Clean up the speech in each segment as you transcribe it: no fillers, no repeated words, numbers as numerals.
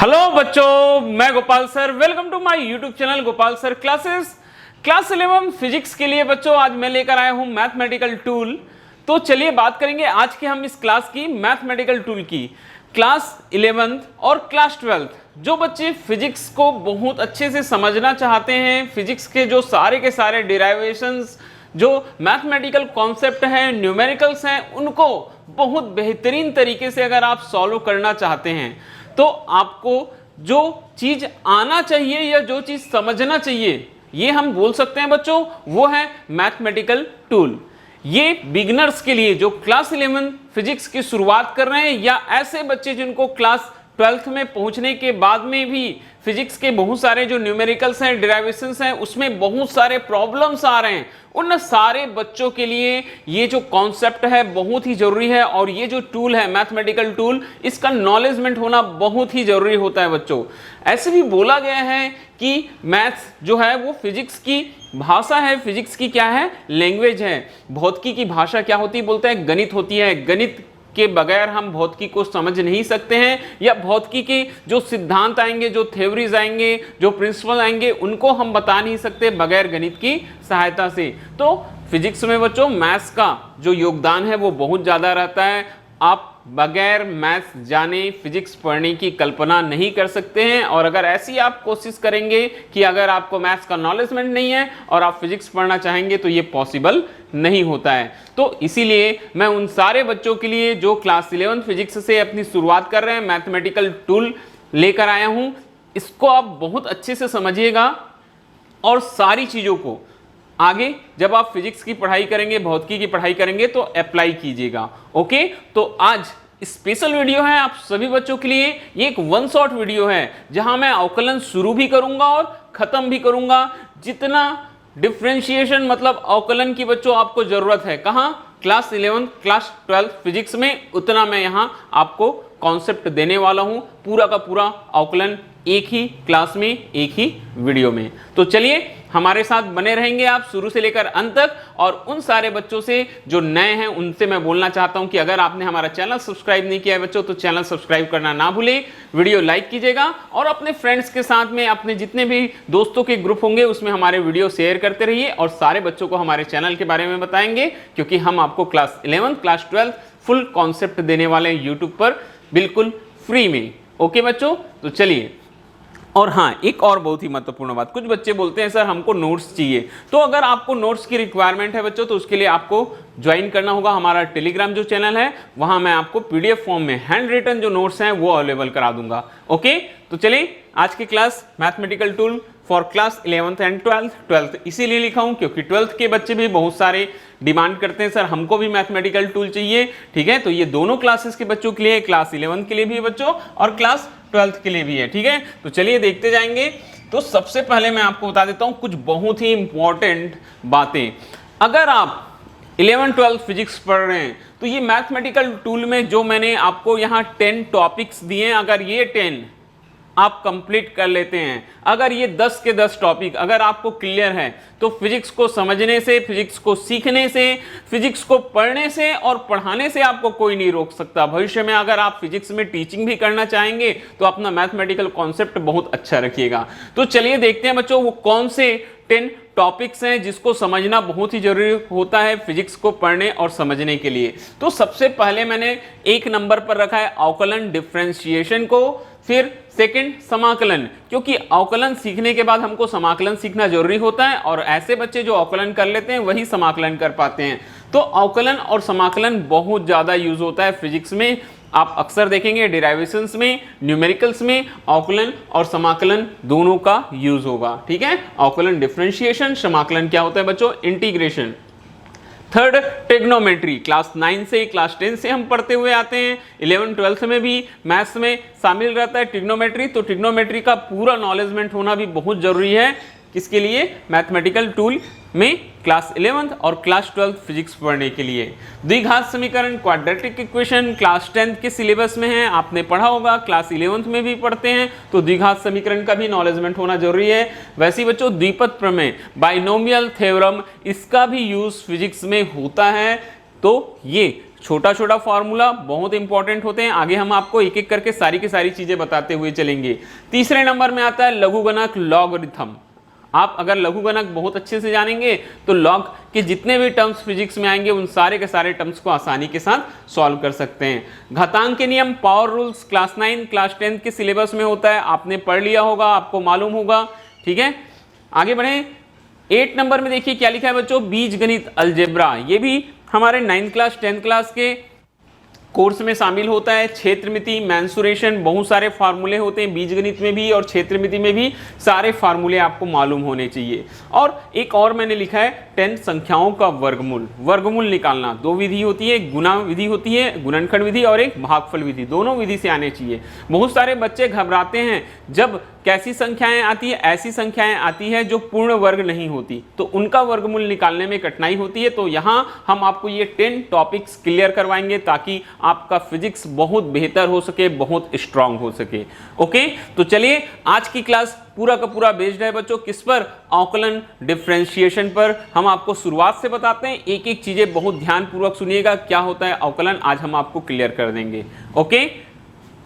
Hello बच्चों, मैं Gopal sir. Welcome to my YouTube channel Gopal sir classes. Class 11 physics के लिए बच्चों आज मैं लेकर आया हूं मैथमेटिकल टूल। तो चलिए बात करेंगे आज की हम इस क्लास की मैथमेटिकल टूल की। क्लास 11 और क्लास 12 जो बच्चे फिजिक्स को बहुत अच्छे से समझना चाहते हैं, फिजिक्स के जो सारे के सारे डिराइवेशंस, जो मैथमेटिकल कॉन्सेप्ट हैं, न्यूमेरिकल्स हैं, उनको बहुत बेहतरीन तरीके से अगर आप सॉल्व करना चाहते हैं तो आपको जो चीज आना चाहिए या जो चीज समझना चाहिए, ये हम बोल सकते हैं बच्चों, वो है मैथमेटिकल टूल। ये बिगिनर्स के लिए जो क्लास 11 फिजिक्स की शुरुआत कर रहे हैं या ऐसे बच्चे जिनको क्लास 12th में पहुंचने के बाद में भी फिजिक्स के बहुत सारे जो न्यूमेरिकल्स हैं, डिराइवेशंस हैं, उसमें बहुत सारे प्रॉब्लम्स आ रहे हैं, उन सारे बच्चों के लिए ये जो कॉन्सेप्ट है बहुत ही जरूरी है। और ये जो टूल है मैथमेटिकल टूल, इसका नॉलेजमेंट होना बहुत ही जरूरी होता है बच्चों। ऐसे भी बोला गया है कि मैथ्स जो है वो फिजिक्स की भाषा है, फिजिक्स की क्या है, लैंग्वेज है। भौतिकी की भाषा क्या होती है, बोलते हैं गणित होती है। गणित के बगैर हम भौतिकी को समझ नहीं सकते हैं, या भौतिकी के जो सिद्धांत आएंगे, जो थ्योरीज आएंगे, जो प्रिंसिपल आएंगे, उनको हम बता नहीं सकते बगैर गणित की सहायता से। तो फिजिक्स में बच्चों मैथ्स का जो योगदान है वो बहुत ज़्यादा रहता है। आप बगैर मैथ्स जाने फिजिक्स पढ़ने की कल्पना नहीं कर सकते हैं। और अगर ऐसी आप कोशिश करेंगे कि अगर आपको मैथ्स का नॉलेजमेंट नहीं है और आप फिजिक्स पढ़ना चाहेंगे तो ये पॉसिबल नहीं होता है। तो इसीलिए मैं उन सारे बच्चों के लिए जो क्लास 11 फिजिक्स से अपनी शुरुआत कर रहे हैं, मैथमेटिकल टूल लेकर आया हूं। इसको आप बहुत अच्छे से समझिएगा और सारी चीज़ों को आगे जब आप फिजिक्स की पढ़ाई करेंगे, भौतिकी की पढ़ाई करेंगे तो अप्लाई कीजिएगा। ओके, तो आज स्पेशल वीडियो है आप सभी बच्चों के लिए। ये एक वन शॉट वीडियो है जहां मैं अवकलन शुरू भी करूंगा और खत्म भी करूंगा। जितना डिफरेंशिएशन मतलब अवकलन की बच्चों आपको जरूरत है कहां, क्लास 11 क्लास 12 फिजिक्स में, उतना मैं यहां आपको कॉन्सेप्ट देने वाला हूं। पूरा का पूरा अवकलन एक ही क्लास में, एक ही वीडियो में। तो चलिए हमारे साथ बने रहेंगे आप शुरू से लेकर अंत तक। और उन सारे बच्चों से जो नए हैं उनसे मैं बोलना चाहता हूं कि अगर आपने हमारा चैनल सब्सक्राइब नहीं किया है बच्चों तो चैनल सब्सक्राइब करना ना भूलें, वीडियो लाइक कीजिएगा और अपने फ्रेंड्स के साथ में, अपने जितने भी दोस्तों के ग्रुप होंगे उसमें हमारे वीडियो शेयर करते रहिए और सारे बच्चों को हमारे चैनल के बारे में बताएंगे, क्योंकि हम आपको क्लास 11 क्लास 12 फुल कॉन्सेप्ट देने वाले हैं यूट्यूब पर बिल्कुल फ्री में। ओके बच्चों, तो चलिए। और हाँ, एक और बहुत ही महत्वपूर्ण बात, कुछ बच्चे बोलते हैं सर हमको नोट्स चाहिए। तो अगर आपको नोट्स की रिक्वायरमेंट है बच्चों तो उसके लिए आपको ज्वाइन करना होगा हमारा टेलीग्राम जो चैनल है। वहां मैं आपको पीडीएफ फॉर्म में हैंड रिटन जो नोट्स हैं वो अवेलेबल करा दूंगा। ओके, तो चलिए आज की class mathematical tool for class 11th and 12th इसीलिए लिखा हूं क्योंकि 12th के बच्चे भी बहुत सारे डिमांड करते हैं सर हमको भी मैथमेटिकल टूल चाहिए। ठीक है, तो ये दोनों क्लासेस के बच्चों के लिए, क्लास 11 के लिए भी है बच्चों और क्लास 12th के लिए भी है। ठीक है, तो चलिए देखते जाएंगे। तो सबसे पहले मैं आपको बता देता हूं कुछ बहुत ही इंपॉर्टेंट बातें। अगर आप 11-12 फिजिक्स पढ़ रहे हैं तो ये मैथमेटिकल टूल में जो मैंने आपको यहाँ 10 टॉपिक्स दिए हैं, अगर ये 10 आप कंप्लीट कर लेते हैं, अगर ये 10 के 10 टॉपिक अगर आपको क्लियर है तो फिजिक्स को समझने से, फिजिक्स को सीखने से, फिजिक्स को पढ़ने से और पढ़ाने से आपको कोई नहीं रोक सकता। भविष्य में अगर आप फिजिक्स में टीचिंग भी करना चाहेंगे तो अपना मैथमेटिकल कॉन्सेप्ट बहुत अच्छा रखिएगा। तो चलिए देखते हैं बच्चों वो कौन से 10 टॉपिक्स हैं जिसको समझना बहुत ही जरूरी होता है फिजिक्स को पढ़ने और समझने के लिए। तो सबसे पहले मैंने एक नंबर पर रखा है अवकलन डिफरेंशिएशन को, फिर सेकंड समाकलन, क्योंकि अवकलन सीखने के बाद हमको समाकलन सीखना जरूरी होता है और ऐसे बच्चे जो अवकलन कर लेते हैं वही समाकलन कर पाते हैं। तो अवकलन और समाकलन बहुत ज्यादा यूज होता है फिजिक्स में। आप अक्सर देखेंगे डिराइवेशंस में, न्यूमेरिकल्स में अवकलन और समाकलन दोनों का यूज होगा। ठीक है, अवकलन डिफरेंशिएशन, समाकलन क्या होता है बच्चों, इंटीग्रेशन। थर्ड ट्रिग्नोमेट्री, क्लास 9 से क्लास 10 से हम पढ़ते हुए आते हैं। 11-12 में भी मैथ्स में शामिल रहता है ट्रिग्नोमेट्री। तो ट्रिग्नोमेट्री का पूरा नॉलेजमेंट होना भी बहुत जरूरी है। किसके लिए, मैथमेटिकल टूल में क्लास 11th और क्लास 12th फिजिक्स पढ़ने के लिए। द्विघात समीकरण, क्वाड्रेटिक इक्वेशन क्लास 10th के सिलेबस में है, आपने पढ़ा होगा, क्लास 11th में भी पढ़ते हैं। तो द्विघात समीकरण का भी नॉलेजमेंट होना जरूरी है। वैसे बच्चों द्विपद प्रमेय, बाइनोमियल थ्योरम, इसका भी यूज फिजिक्स में होता है। तो ये छोटा छोटा फॉर्मूला बहुत इंपॉर्टेंट होते हैं, आगे हम आपको एक एक करके सारी की सारी चीजें बताते हुए चलेंगे। तीसरे नंबर में आता है लघुगणक लॉगरिथम। आप अगर लघुगणक बहुत अच्छे से जानेंगे तो लॉग के जितने भी टर्म्स फिजिक्स में आएंगे उन सारे के सारे टर्म्स को आसानी के साथ सॉल्व कर सकते हैं। घातांक के नियम, पावर रूल्स क्लास 9 क्लास 10 के सिलेबस में होता है, आपने पढ़ लिया होगा, आपको मालूम होगा। ठीक है, आगे बढ़े। 8 नंबर में देखिए क्या लिखा है बच्चों, बीजगणित अलजेब्रा। ये भी हमारे 9th क्लास 10th क्लास के कोर्स में शामिल होता है। क्षेत्रमिति, मेंसुरेशन, बहुत सारे फार्मूले होते हैं बीजगणित में भी और क्षेत्रमिति में भी, सारे फार्मूले आपको मालूम होने चाहिए। और एक और मैंने लिखा है 10 संख्याओं का वर्गमूल। वर्गमूल निकालना 2 विधि होती है, गुणा विधि होती है, गुणनखंड विधि, और एक भागफल विधि, दोनों विधि से आने चाहिए। बहुत सारे बच्चे घबराते हैं जब कैसी संख्याएं आती है, ऐसी संख्याएं आती है जो पूर्ण वर्ग नहीं होती, तो उनका वर्गमूल निकालने में कठिनाई होती है। तो यहाँ हम आपको ये 10 टॉपिक्स क्लियर करवाएंगे ताकि आपका फिजिक्स बहुत बेहतर हो सके, बहुत स्ट्रांग हो सके। ओके, तो चलिए आज की क्लास पूरा का पूरा बेस्ड है बच्चों किस पर, अवकलन डिफरेंशिएशन पर। हम आपको शुरुआत से बताते हैं, एक एक चीजें बहुत ध्यान पूर्वक सुनिएगा, क्या होता है अवकलन आज हम आपको क्लियर कर देंगे। ओके,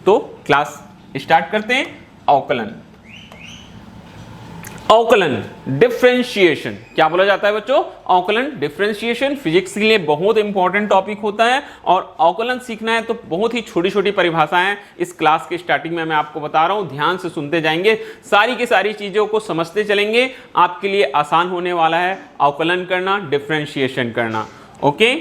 तो क्लास स्टार्ट करते हैं। अवकलन, अवकलन डिफरेंशिएशन क्या बोला जाता है बच्चों, अवकलन डिफरेंशिएशन फिजिक्स के लिए बहुत इंपॉर्टेंट टॉपिक होता है। और अवकलन सीखना है तो बहुत ही छोटी छोटी परिभाषाएं इस क्लास के स्टार्टिंग में मैं आपको बता रहा हूं, ध्यान से सुनते जाएंगे, सारी की सारी चीजों को समझते चलेंगे, आपके लिए आसान होने वाला है अवकलन करना, डिफरेंशिएशन करना। ओके,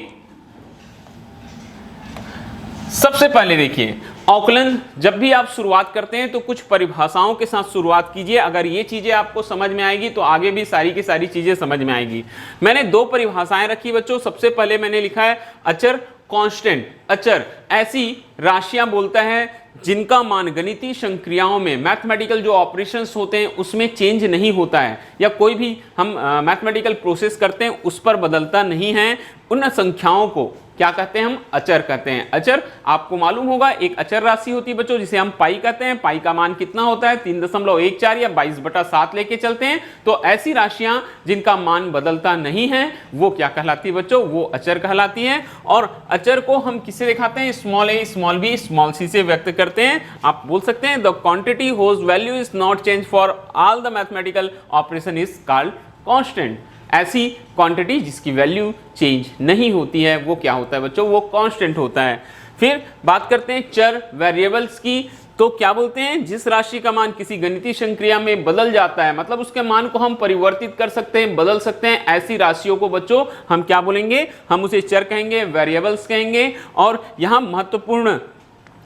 सबसे पहले देखिए अवकलन जब भी आप शुरुआत करते हैं तो कुछ परिभाषाओं के साथ शुरुआत कीजिए। अगर ये चीजें आपको समझ में आएगी तो आगे भी सारी की सारी चीजें समझ में आएगी। मैंने 2 परिभाषाएं रखी बच्चों। सबसे पहले मैंने लिखा है अचर, कांस्टेंट। अचर ऐसी राशियां बोलता है जिनका मान गणितीय संक्रियाओं में, मैथमेटिकल जो ऑपरेशंस होते हैं उसमें चेंज नहीं होता है, या कोई भी हम मैथमेटिकल प्रोसेस करते हैं उस पर बदलता नहीं है, उन संख्याओं को क्या कहते हैं, हम अचर कहते हैं। अचर आपको मालूम होगा एक अचर राशि होती है बच्चों जिसे हम पाई कहते हैं। पाई का मान कितना होता है, 3.14 या 22/7 लेके चलते हैं। तो ऐसी राशियां जिनका मान बदलता नहीं है वो क्या कहलाती है बच्चों, वो अचर कहलाती है। और अचर को हम किससे दिखाते हैं, small a small b small c से व्यक्त करते हैं। आप बोल सकते हैं the quantity whose value is not change for all the mathematical operation is called constant. ऐसी क्वांटिटी जिसकी वैल्यू चेंज नहीं होती है वो क्या होता है बच्चों, वो कांस्टेंट होता है। फिर बात करते हैं चर वेरिएबल्स की, तो क्या बोलते हैं, जिस राशि का मान किसी गणितीय संक्रिया में बदल जाता है, मतलब उसके मान को हम परिवर्तित कर सकते हैं, बदल सकते हैं, ऐसी राशियों को बच्चों हम क्या बोलेंगे, हम उसे चर कहेंगे, वेरिएबल्स कहेंगे। और यहाँ महत्वपूर्ण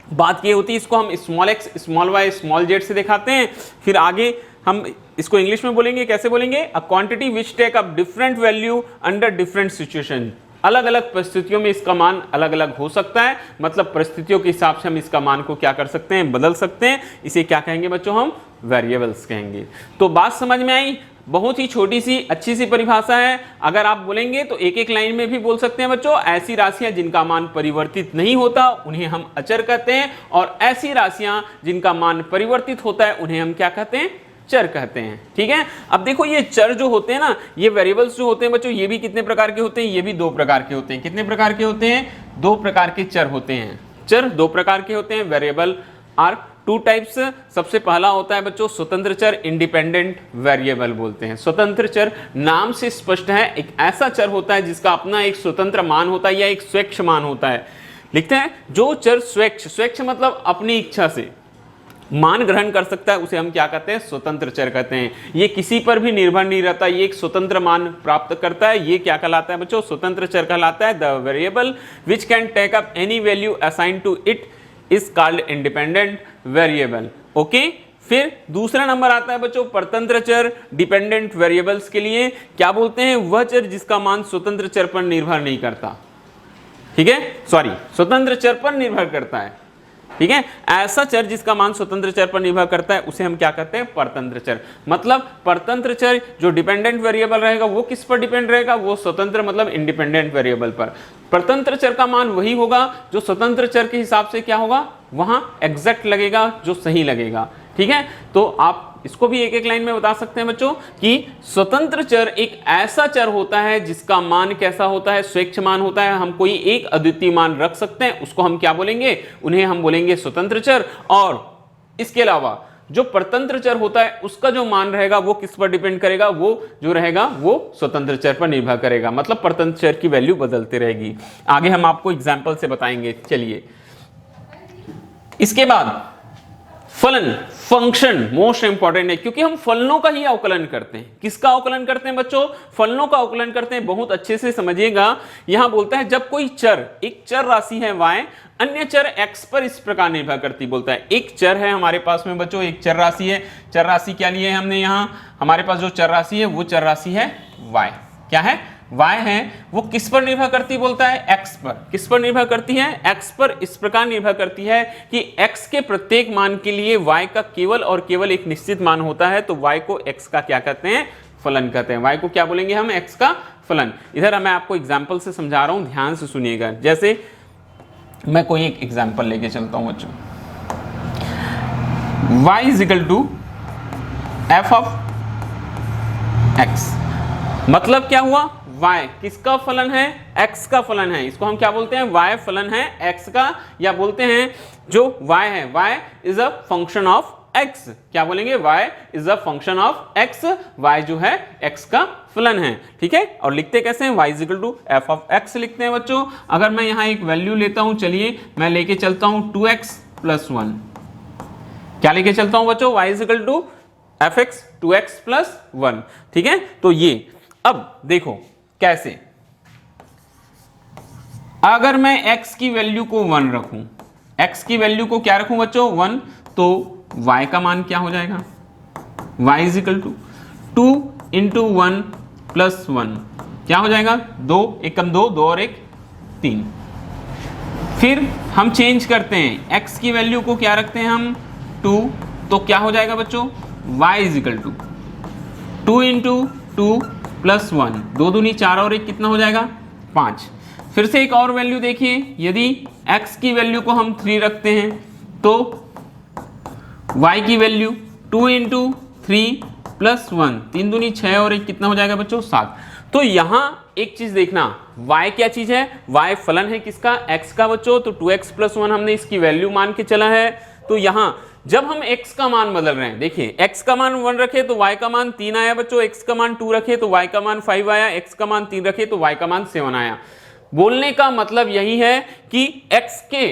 बात ये होती है, इसको हम small x small y small z से दिखाते हैं। फिर आगे हम इसको इंग्लिश में बोलेंगे, कैसे बोलेंगे, a quantity which take up different value under different situation. अलग अलग परिस्थितियों में इसका मान अलग अलग हो सकता है, मतलब परिस्थितियों के हिसाब से हम इसका मान को क्या कर सकते हैं, बदल सकते हैं। इसे क्या कहेंगे बच्चों, हम वेरिएबल्स कहेंगे। तो बात समझ में आई, बहुत ही छोटी सी अच्छी सी परिभाषा है। अगर आप बोलेंगे तो एक एक लाइन में भी बोल सकते हैं बच्चों, ऐसी राशियां जिनका मान परिवर्तित नहीं होता उन्हें हम अचर कहते हैं, और ऐसी राशियां जिनका मान परिवर्तित होता है उन्हें हम क्या कहते हैं, चर कहते हैं। ठीक है, अब देखो ये चर जो होते हैं ना, ये वेरिएबल्स जो होते हैं बच्चों, ये भी कितने प्रकार के होते हैं, ये भी 2 प्रकार के होते हैं। कितने प्रकार के होते हैं, 2 प्रकार के चर होते हैं। चर 2 प्रकार के होते हैं, वेरिएबल आर 2 टाइप्स। सबसे पहला होता है बच्चों स्वतंत्र चर, इंडिपेंडेंट वेरिएबल बोलते हैं। स्वतंत्र चर नाम से स्पष्ट है, एक ऐसा चर होता है जिसका अपना एक स्वतंत्र मान होता है या एक स्वेच्छ मान होता है। लिखते हैं जो चर स्वेच्छ, स्वेच्छ मतलब अपनी इच्छा से मान ग्रहण कर सकता है उसे हम क्या कहते हैं, स्वतंत्र चर कहते हैं। ये किसी पर भी निर्भर नहीं रहता, ये एक स्वतंत्र मान प्राप्त करता है, ये क्या कहलाता है बच्चों, स्वतंत्र चर कहलाता है। The variable which can take up any value assign to it is called independent variable. Okay, फिर दूसरा नंबर आता है बच्चों परतंत्र चर, डिपेंडेंट वेरिएबल्स के लिए क्या बोलते हैं, वह चर जिसका मान स्वतंत्र चर पर निर्भर नहीं करता। ठीक है, सॉरी, स्वतंत्र चर पर निर्भर करता है। ठीक है, ऐसा चर जिसका मान स्वतंत्र चर पर निर्भर करता है उसे हम क्या कहते हैं, परतंत्र चर। मतलब परतंत्र चर जो डिपेंडेंट वेरिएबल रहेगा वो किस पर डिपेंड रहेगा, वो स्वतंत्र मतलब इंडिपेंडेंट वेरिएबल पर। परतंत्र चर का मान वही होगा जो स्वतंत्र चर के हिसाब से क्या होगा, वहां एग्जैक्ट लगेगा, जो सही लगेगा। ठीक है, तो आप इसको भी एक एक लाइन में बता सकते हैं बच्चों कि स्वतंत्र चर एक ऐसा चर होता है जिसका मान कैसा होता है, स्वेच्छ मान होता है। हम कोई एक अद्वितीय मान रख सकते हैं, उसको हम क्या बोलेंगे, उन्हें हम बोलेंगे स्वतंत्र चर। और इसके अलावा जो परतंत्र चर होता है उसका जो मान रहेगा वो किस पर डिपेंड करेगा, वो जो रहेगा वो स्वतंत्र चर पर निर्भर करेगा, मतलब परतंत्र चर की वैल्यू बदलती रहेगी। आगे हम आपको एग्जाम्पल से बताएंगे। चलिए, इसके बाद फलन, फंक्शन मोस्ट इंपॉर्टेंट है, क्योंकि हम फलनों का ही अवकलन करते हैं। किसका अवकलन करते हैं बच्चों, फलनों का अवकलन करते हैं। बहुत अच्छे से समझिएगा, यहां बोलता है जब कोई चर, एक चर राशि है y, अन्य चर x पर इस प्रकार निर्भर करती, बोलता है एक चर है हमारे पास में बच्चों, एक चर राशि है। चर राशि क्या लिए हमने यहां, हमारे पास जो चर राशि है वो चर राशि है y। क्या है, y है। वो किस पर निर्भर करती, बोलता है x पर। किस पर निर्भर करती है, x पर इस प्रकार निर्भर करती है कि x के प्रत्येक मान के लिए y का केवल और केवल एक निश्चित मान होता है, तो y को x का क्या कहते हैं, फलन कहते हैं। y को क्या बोलेंगे हम, x का फलन। इधर मैं आपको एग्जाम्पल से समझा रहा हूं, ध्यान से सुनिएगा। जैसे मैं कोई एक एग्जाम्पल लेके चलता हूं बच्चों, y is equal to f of x, मतलब क्या हुआ, y किसका फलन है, x का फलन है। इसको हम क्या बोलते हैं, y फलन है x का, या बोलते हैं जो y है, y is a function of x। क्या बोलेंगे, y is a function of x, y जो है x का फलन है। ठीक है, और लिखते कैसे हैं, y is equal to f of x लिखते हैं बच्चों। अगर मैं यहाँ एक वैल्यू लेता हूं, चलिए मैं लेके चलता हूं 2x प्लस 1। क्या लेके चलता हूं बच्चों, y is equal to fx 2x plus 1। ठीक है, तो ये अब देखो कैसे, अगर मैं x की वैल्यू को 1 रखूं, x की वैल्यू को क्या रखूं बच्चों, 1, तो y का मान क्या हो जाएगा, y is equal to 2 into 1 plus 1, क्या हो जाएगा, 2 एकम 2, 2 और 1 3। फिर हम चेंज करते हैं, x की वैल्यू को क्या रखते हैं हम 2, तो क्या हो जाएगा बच्चों, y is equal to 2 into 2 plus 1, 2 दूनी 4 और 1 कितना हो जाएगा 5। फिर से एक और वैल्यू देखिए, यदि x की वैल्यू को हम 3 रखते हैं तो y की वैल्यू 2 इंटू 3 प्लस 1, 3 दूनी 6 और 1 कितना हो जाएगा बच्चों 7। तो यहां एक चीज देखना, y क्या चीज है, y फलन है किसका, x का बच्चों। तो 2x प्लस 1 हमने इसकी वैल्यू मान के चला है। तो यहां जब हम x का मान बदल रहे हैं, देखिए x का मान 1 रखे तो y का मान 3 आया बच्चों, x का मान 2 रखे तो y का मान 5 आया, x का मान 3 रखे तो y का मान 7 आया। बोलने का मतलब यही है कि x के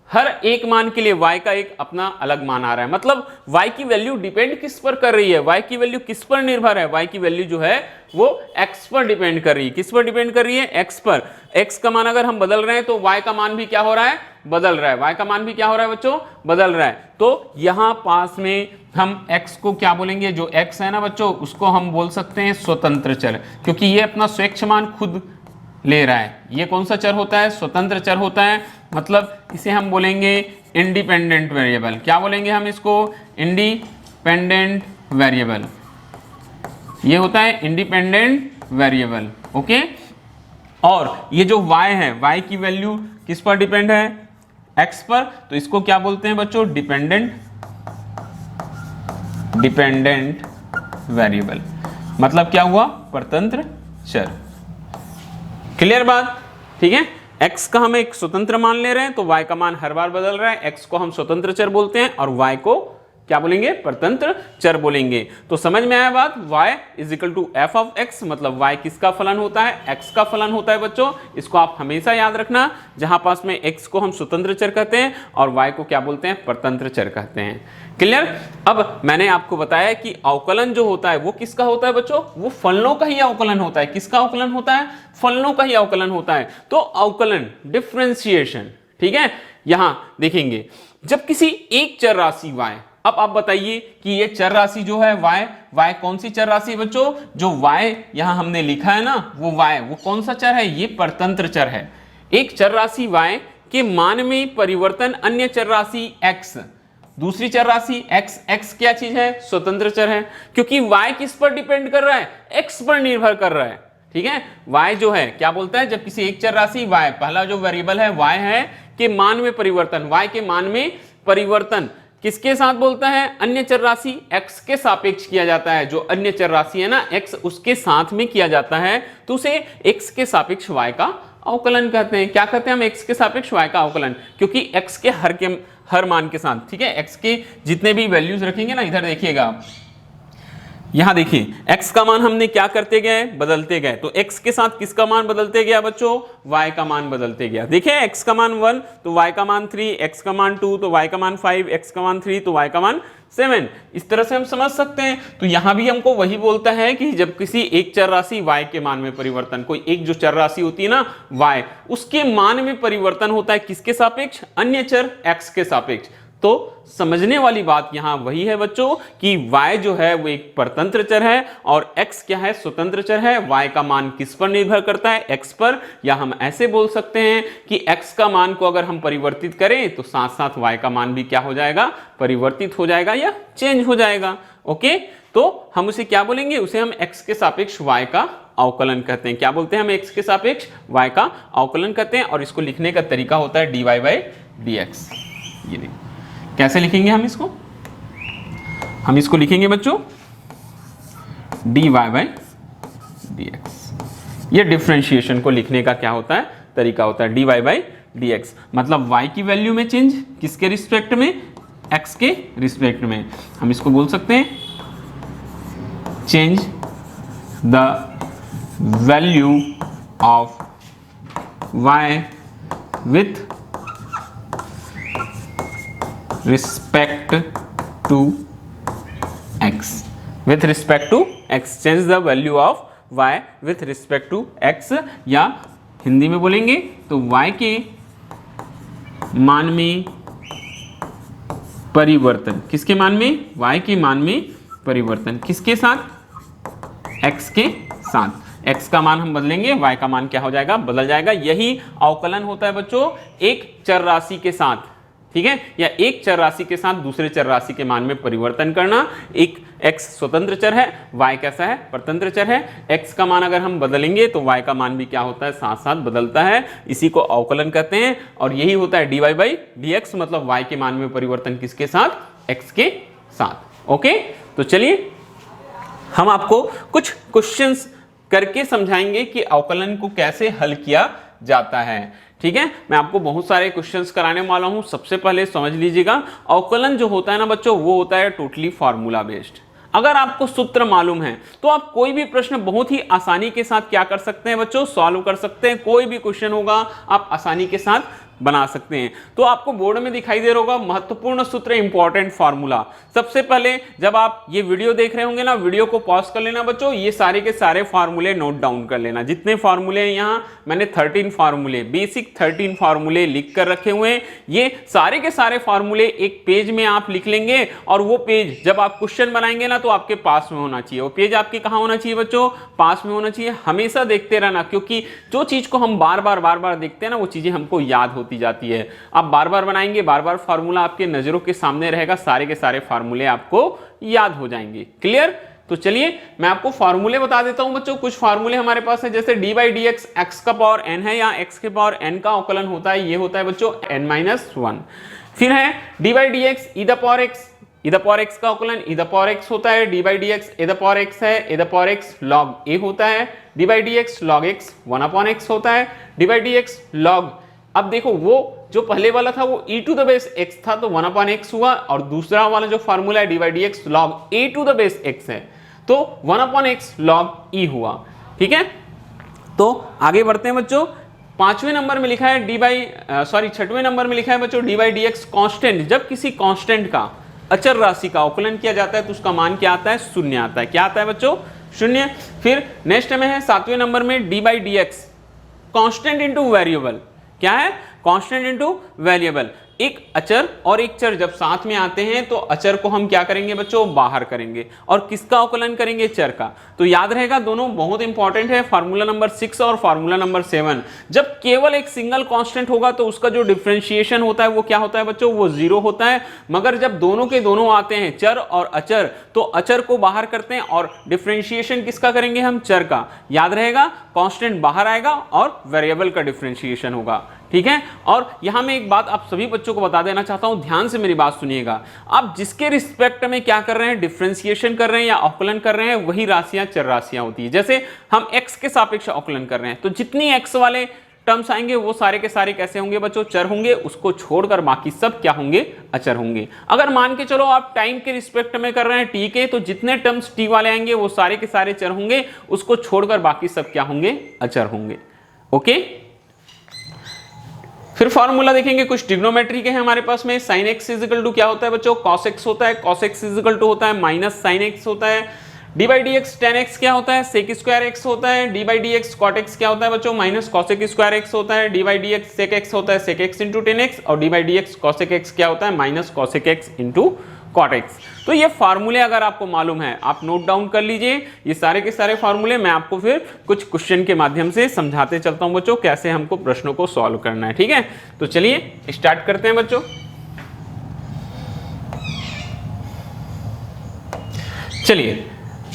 हर एक मान के लिए y का एक अपना अलग मान आ रहा है, मतलब y की वैल्यू डिपेंड किस पर कर रही है, y की वैल्यू किस पर निर्भर है, y की वैल्यू जो है वो x पर डिपेंड कर रही है। किस पर डिपेंड कर रही है, x पर। x का मान अगर हम बदल रहे हैं तो y का मान भी क्या हो रहा है, बदल रहा है। y का मान भी क्या हो रहा है बच्चों, बदल रहा है। तो यहां पास में हम x को क्या बोलेंगे, जो x है ना बच्चों, उसको हम बोल सकते हैं स्वतंत्र चर, क्योंकि ये अपना स्वेच्छ मान खुद ले रहा है। ये कौन सा चर होता है, स्वतंत्र चर होता है, मतलब इसे हम बोलेंगे इंडिपेंडेंट वेरिएबल। क्या बोलेंगे हम इसको, इंडिपेंडेंट वेरिएबल। ये होता है इंडिपेंडेंट वेरिएबल, ओके। और ये जो y है, y की वैल्यू किस पर डिपेंड है, x पर, तो इसको क्या बोलते हैं बच्चों, डिपेंडेंट वेरिएबल। मतलब क्या हुआ, परतंत्र चर। क्लियर बात, ठीक है। x का हम एक स्वतंत्र मान ले रहे हैं तो y का मान हर बार बदल रहा है, x को हम स्वतंत्र चर बोलते हैं और y को क्या बोलेंगे, परतंत्र चर बोलेंगे। तो समझ में आया बात, y is equal to F of x, मतलब y किसका फलन होता है, x का फलन होता है बच्चों। इसको आप हमेशा याद रखना, जहां पास में x को हम स्वतंत्र चर कहते हैं और y को क्या बोलते हैं, परतंत्र चर कहते हैं। क्लियर। अब मैंने आपको बताया कि अवकलन जो होता है वो किसका होता है बच्चों, वो फलनों का ही अवकलन होता है। किसका अवकलन होता है, फलनों का ही अवकलन होता है। तो अवकलन, डिफरेंशिएशन, ठीक है। यहां देखेंगे जब किसी एक चर राशि y, अब आप बताइए कि ये चर राशि जो है y कौन सी चर राशि है बच्चों, जो y यहां हमने लिखा है ना, वो y वो कौन सा चर है, ये परतंत्र चर है। एक चर राशि y के मान में परिवर्तन अन्य चर राशि x, दूसरी चर राशि x क्या चीज है, स्वतंत्र चर है, क्योंकि y किस पर डिपेंड कर रहा है, x पर निर्भर कर रहा है। ठीक है, y जो है क्या बोलता है, जब किसी एक चर राशि y, पहला जो वेरिएबल है y है, के मान में परिवर्तन, y के मान में परिवर्तन किसके साथ बोलता है? अन्य चर राशि x के सापेक्ष किया जाता है। जो अन्य चर राशि है ना x, उसके साथ में किया जाता है तो उसे x के सापेक्ष y का अवकलन कहते हैं। क्या कहते हैं हम? x के सापेक्ष y का अवकलन, क्योंकि x के हर मान के साथ, ठीक है, x के जितने भी वैल्यूज रखेंगे ना, इधर देखिएगा, यहां देखिए x का मान हमने क्या करते गए? बदलते गए। तो x के साथ किसका मान बदलते गया बच्चों? y का मान बदलते गया। देखिए x का मान 1 तो y का मान 3, x का मान 2 तो y का मान 5, x का मान 3 तो y का मान 7। इस तरह से हम समझ सकते हैं। तो यहां भी हमको वही बोलता है कि जब किसी एक चर राशि y के मान में परिवर्तन, कोई एक जो चर राशि होती है ना y, उसके मान में परिवर्तन होता है किसके सापेक्ष? अन्य चर x के सापेक्ष। तो समझने वाली बात यहां वही है बच्चों कि y जो है वो एक परतंत्र चर है और x क्या है? स्वतंत्र चर है। y का मान किस पर निर्भर करता है? x पर। या हम ऐसे बोल सकते हैं कि x का मान को अगर हम परिवर्तित करें तो साथ साथ y का मान भी क्या हो जाएगा? परिवर्तित हो जाएगा या चेंज हो जाएगा। ओके, तो हम उसे क्या बोलेंगे? उसे हम x के सापेक्ष y का अवकलन कहते हैं। क्या बोलते हैं हम? x के सापेक्ष y का अवकलन कहते हैं। और इसको लिखने का तरीका होता है dy/dx। ये देखिए कैसे लिखेंगे हम इसको? हम इसको लिखेंगे बच्चों dy/dx। ये डिफरेंशिएशन को लिखने का क्या होता है? तरीका होता है dy/dx। मतलब y की वैल्यू में चेंज किसके रिस्पेक्ट में? x के रिस्पेक्ट में। हम इसको बोल सकते हैं change the value of y with respect to x, with respect to x, change the value of y with respect to x। या हिंदी में बोलेंगे तो y के मान में परिवर्तन, किसके मान में? y के मान में परिवर्तन किसके साथ? x के साथ। x का मान हम बदलेंगे, y का मान क्या हो जाएगा? बदल जाएगा। यही अवकलन होता है बच्चों एक चर राशि के साथ, ठीक है, या एक चर राशि के साथ दूसरे चर राशि के मान में परिवर्तन करना। एक x स्वतंत्र चर है, y कैसा है? परतंत्र चर है। x का मान अगर हम बदलेंगे तो y का मान भी क्या होता है? साथ साथ बदलता है। इसी को अवकलन कहते हैं और यही होता है dy/dx। मतलब y के मान में परिवर्तन किसके साथ? x के साथ। ओके, तो चलिए हम आपको कुछ क्वेश्चंस करके समझाएंगे कि अवकलन को कैसे हल किया जाता है। ठीक है, मैं आपको बहुत सारे क्वेश्चंस कराने वाला हूं। सबसे पहले समझ लीजिएगा, अवकलन जो होता है ना बच्चों, वो होता है टोटली फार्मूला बेस्ड। अगर आपको सूत्र मालूम है तो आप कोई भी प्रश्न बहुत ही आसानी के साथ क्या कर सकते हैं बच्चों? सॉल्व कर सकते हैं। कोई भी क्वेश्चन होगा आप आसानी के साथ बना सकते हैं। तो आपको बोर्ड में दिखाई दे रहा होगा महत्वपूर्ण सूत्र, इंपॉर्टेंट फार्मूला। सबसे पहले जब आप ये वीडियो देख रहे होंगे ना, वीडियो को पॉज कर लेना बच्चों, ये सारे के सारे फार्मूले नोट डाउन कर लेना। जितने फार्मूले हैं यहाँ मैंने 13 फार्मूले, बेसिक 13 फार्मूले लिख कर रखे हुए हैं। ये सारे के सारे फार्मूले एक पेज में आप लिख लेंगे और वो पेज जब आप क्वेश्चन बनाएंगे ना तो आपके पास में होना चाहिए। वो पेज आपके कहाँ होना चाहिए बच्चों? पास में होना चाहिए। हमेशा देखते रहना, क्योंकि जो चीज को हम बार बार देखते हैं ना, वो चीजें हमको याद होती जाती है। आप बार बार बनाएंगे, बार बार फार्मूला आपके नजरों के सामने रहेगा, सारे के सारे फार्मूले आपको याद हो जाएंगे। क्लियर? तो चलिए मैं आपको फार्मूले बता देता हूं बच्चों। कुछ फार्मूले हमारे पास है, जैसे dy/dx x का पावर n है या x के पावर n का अवकलन होता है, ये होता है बच्चों n-1। फिर है dy/dx e⁻x का अवकलन e⁻x होता है। dy/dx a⁻x है, a⁻x log a होता है। dy/dx log x 1/x होता है। dy/dx log, अब देखो वो जो पहले वाला था वो e⁻x था तो 1/x हुआ, और दूसरा वाला जो फार्मूला है dy/dx log a⁻x है तो 1/x log e हुआ। ठीक है, तो आगे बढ़ते हैं बच्चों। छठवें नंबर में लिखा है बच्चों dy/dx कांस्टेंट। जब किसी कांस्टेंट का, अचर राशि का अवकलन किया जाता है तो उसका मान क्या आता है? शून्य आता है। क्या आता है बच्चों? शून्य। फिर नेक्स्ट में है 7वें नंबर में dy/dx कांस्टेंट इनटू वेरिएबल। क्या है? Constant into variable. एक अचर और एक चर जब साथ में आते हैं तो अचर को हम क्या करेंगे बच्चों? बाहर करेंगे। और किसका अवकलन करेंगे? चर का। तो याद रहेगा, दोनों बहुत इंपॉर्टेंट है, फार्मूला नंबर 6 और फार्मूला नंबर 7। जब केवल एक सिंगल कांस्टेंट होगा तो उसका जो डिफरेंशिएशन होता है वो क्या होता है बच्चों? वो 0 होता है। मगर जब दोनों के दोनों आते हैं, चर और अचर, तो अचर को बाहर करते हैं और डिफरेंशिएशन किसका करेंगे हम? चर का। याद रहेगा, कांस्टेंट बाहर आएगा और वेरिएबल का डिफरेंशिएशन होगा। ठीक है। और यहां मैं एक बात आप सभी बच्चों को बता देना चाहता हूं, ध्यान से मेरी बात सुनिएगा। आप जिसके रिस्पेक्ट में क्या कर रहे हैं, डिफरेंशिएशन कर रहे हैं या अवकलन कर रहे हैं, वही राशियां चर राशियां होती है। जैसे हम x के सापेक्ष अवकलन कर रहे हैं तो जितनी x वाले टर्म्स आएंगे वो सारे के सारे कैसे होंगे बच्चों, चर होंगे। उसको छोड़कर बाकी सब क्या होंगे, अचर होंगे। अगर मान के चलो आप टाइम के रिस्पेक्ट में कर रहे हैं t के, तो जितने टर्म्स t वाले आएंगे वो सारे के सारे चर होंगे, उसको छोड़कर बाकी सब क्या होंगे, अचर होंगे। ओके, फिर फॉर्मूला देखेंगे, कुछ ट्रिग्नोमेट्री के हैं हमारे पास में। साइन एक्स इजिकल टू क्या होता है बच्चों, कॉस एक्स होता है। कॉस एक्स इजिकल टू होता है माइनस साइन एक्स होता है। D by D X tan X क्या होता है, सेक स्क्वायर एक्स होता है। D by D X cot X क्या होता है बच्चों, माइनस कॉसेक स्क्वायर एक्स होता है। D by D X sec X होता है, sec X into tan X. और D by D X cosec X क्या होता है, minus cosec X into cot X. तो ये फार्मूले अगर आपको मालूम है आप नोट डाउन कर लीजिए, ये सारे के सारे फार्मूले। मैं आपको फिर कुछ क्वेश्चन के माध्यम से समझाते चलता हूं बच्चों, कैसे हमको प्रश्नों को सॉल्व करना है। ठीक है, तो चलिए स्टार्ट करते हैं बच्चों। चलिए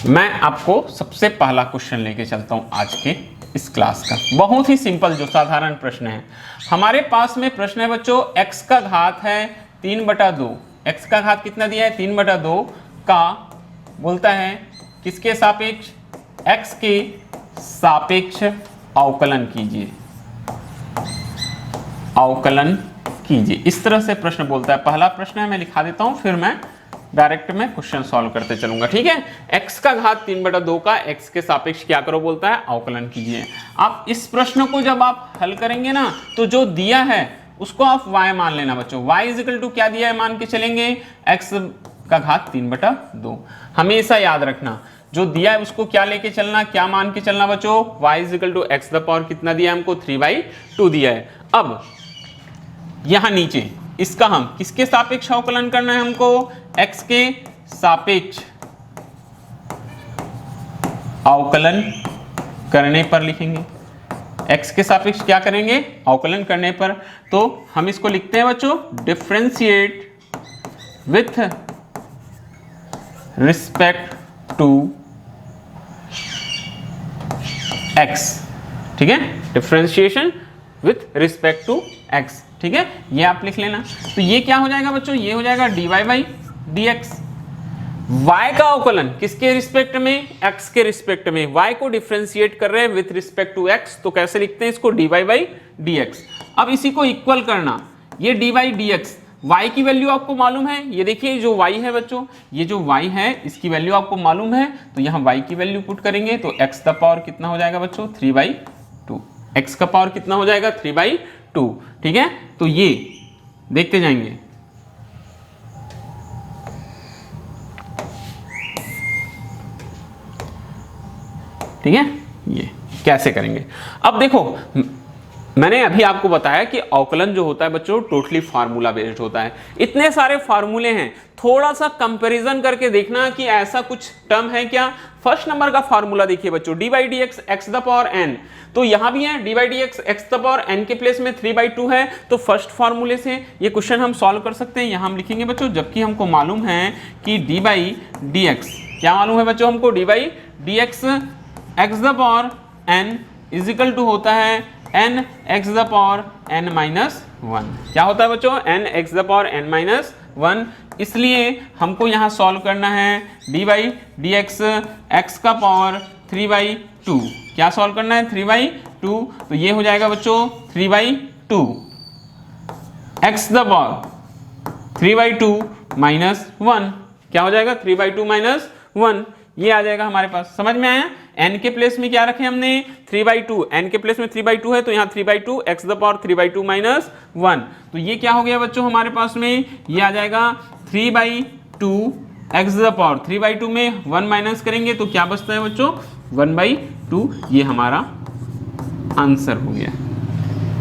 मैं आपको सबसे पहला क्वेश्चन लेके चलता हूं आज के इस क्लास का। बहुत ही सिंपल जो साधारण प्रश्न है हमारे पास में। प्रश्न है बच्चों, x का घात है 3/2। x का घात कितना दिया है, 3/2 का बोलता है किसके सापेक्ष, x के सापेक्ष अवकलन कीजिए, अवकलन कीजिए। इस तरह से प्रश्न बोलता है। पहला प्रश्न है, मैं लिखा देता हूं, फिर मैं डायरेक्ट में क्वेश्चन सॉल्व करते चलूंगा। ठीक है, x का घात 3/2 का x के सापेक्ष क्या करो बोलता है, अवकलन कीजिए। आप इस प्रश्न को जब आप हल करेंगे ना, तो जो दिया है उसको आप y मान लेना बच्चों। y इजिकल टू क्या दिया है मान के चलेंगे, x का घात 3/2। हमेशा याद रखना जो दिया है उसको क्या लेके चलना, क्या मान के चलना बच्चों, y is equal to x the power कितना दिया है हमको, 3/2 दिया है। अब यहां नीचे इसका हम किसके सापेक्ष अवकलन करना है हमको, x के सापेक्ष अवकलन करने पर लिखेंगे। x के सापेक्ष क्या करेंगे, अवकलन करने पर। तो हम इसको लिखते हैं बच्चों, differentiate with respect to x। ठीक है, differentiation with respect to x। ठीक है, ये आप लिख लेना। तो ये क्या हो जाएगा बच्चों, ये हो जाएगा dy बाई dx। y का अवकलन किसके रिस्पेक्ट में, x के रिस्पेक्ट में। y को डिफरेंशिएट कर रहे हैं विथ रिस्पेक्ट टू x, तो कैसे लिखते हैं इसको, dy बाई dx। अब इसी को इक्वल करना, ये dy बाई dx। y की वैल्यू आपको मालूम है, ये देखिए जो y है बच्चों, ये जो y है इसकी वैल्यू आपको मालूम है, तो यहाँ y की वैल्यू पुट करेंगे तो x द पावर कितना हो जाएगा बच्चों, 3/2। x का पावर कितना हो जाएगा, 3/2। ठीक है, तो ये देखते जाएंगे। ठीक है, ये कैसे करेंगे। अब देखो मैंने अभी आपको बताया कि अवकलन जो होता है बच्चों टोटली फार्मूला बेस्ड होता है। इतने सारे फार्मूले हैं, थोड़ा सा कंपैरिजन करके देखना कि ऐसा कुछ टर्म है क्या। फर्स्ट नंबर का फार्मूला देखिए बच्चों, D by D X X the power N, तो यहां भी है D by D X X the power N के प्लेस में 3/2 है। तो फर्स्ट फार्मूले से ये क्वेश्चन हम सॉल्व कर सकते हैं। यहां हम लिखेंगे बच्चों, जबकि हमको मालूम है कि डी बाई डी एक्स, क्या मालूम है बच्चों हमको, D by D X X the power N is equal to होता है N x the power N minus 1। क्या होता है बच्चों, N x the power N minus 1। इसलिए हमको यहाँ सॉल्व करना है D by D X X का पावर 3/2। क्या सॉल्व करना है, 3/2। तो ये हो जाएगा बच्चों 3/2 एक्स द पावर 3/2 माइनस 1। क्या हो जाएगा, 3/2 माइनस 1। ये आ जाएगा हमारे पास, समझ में आया। n के प्लेस में क्या रखे हमने, 3/2। n के प्लेस में 3/2 है तो यहाँ 3/2 x द पावर 3/2 माइनस 1। तो ये क्या हो गया बच्चों हमारे पास में, ये आ जाएगा 3/2 x द पावर 3/2 में 1 माइनस करेंगे तो क्या बचता है बच्चों, 1/2। ये हमारा आंसर हो गया।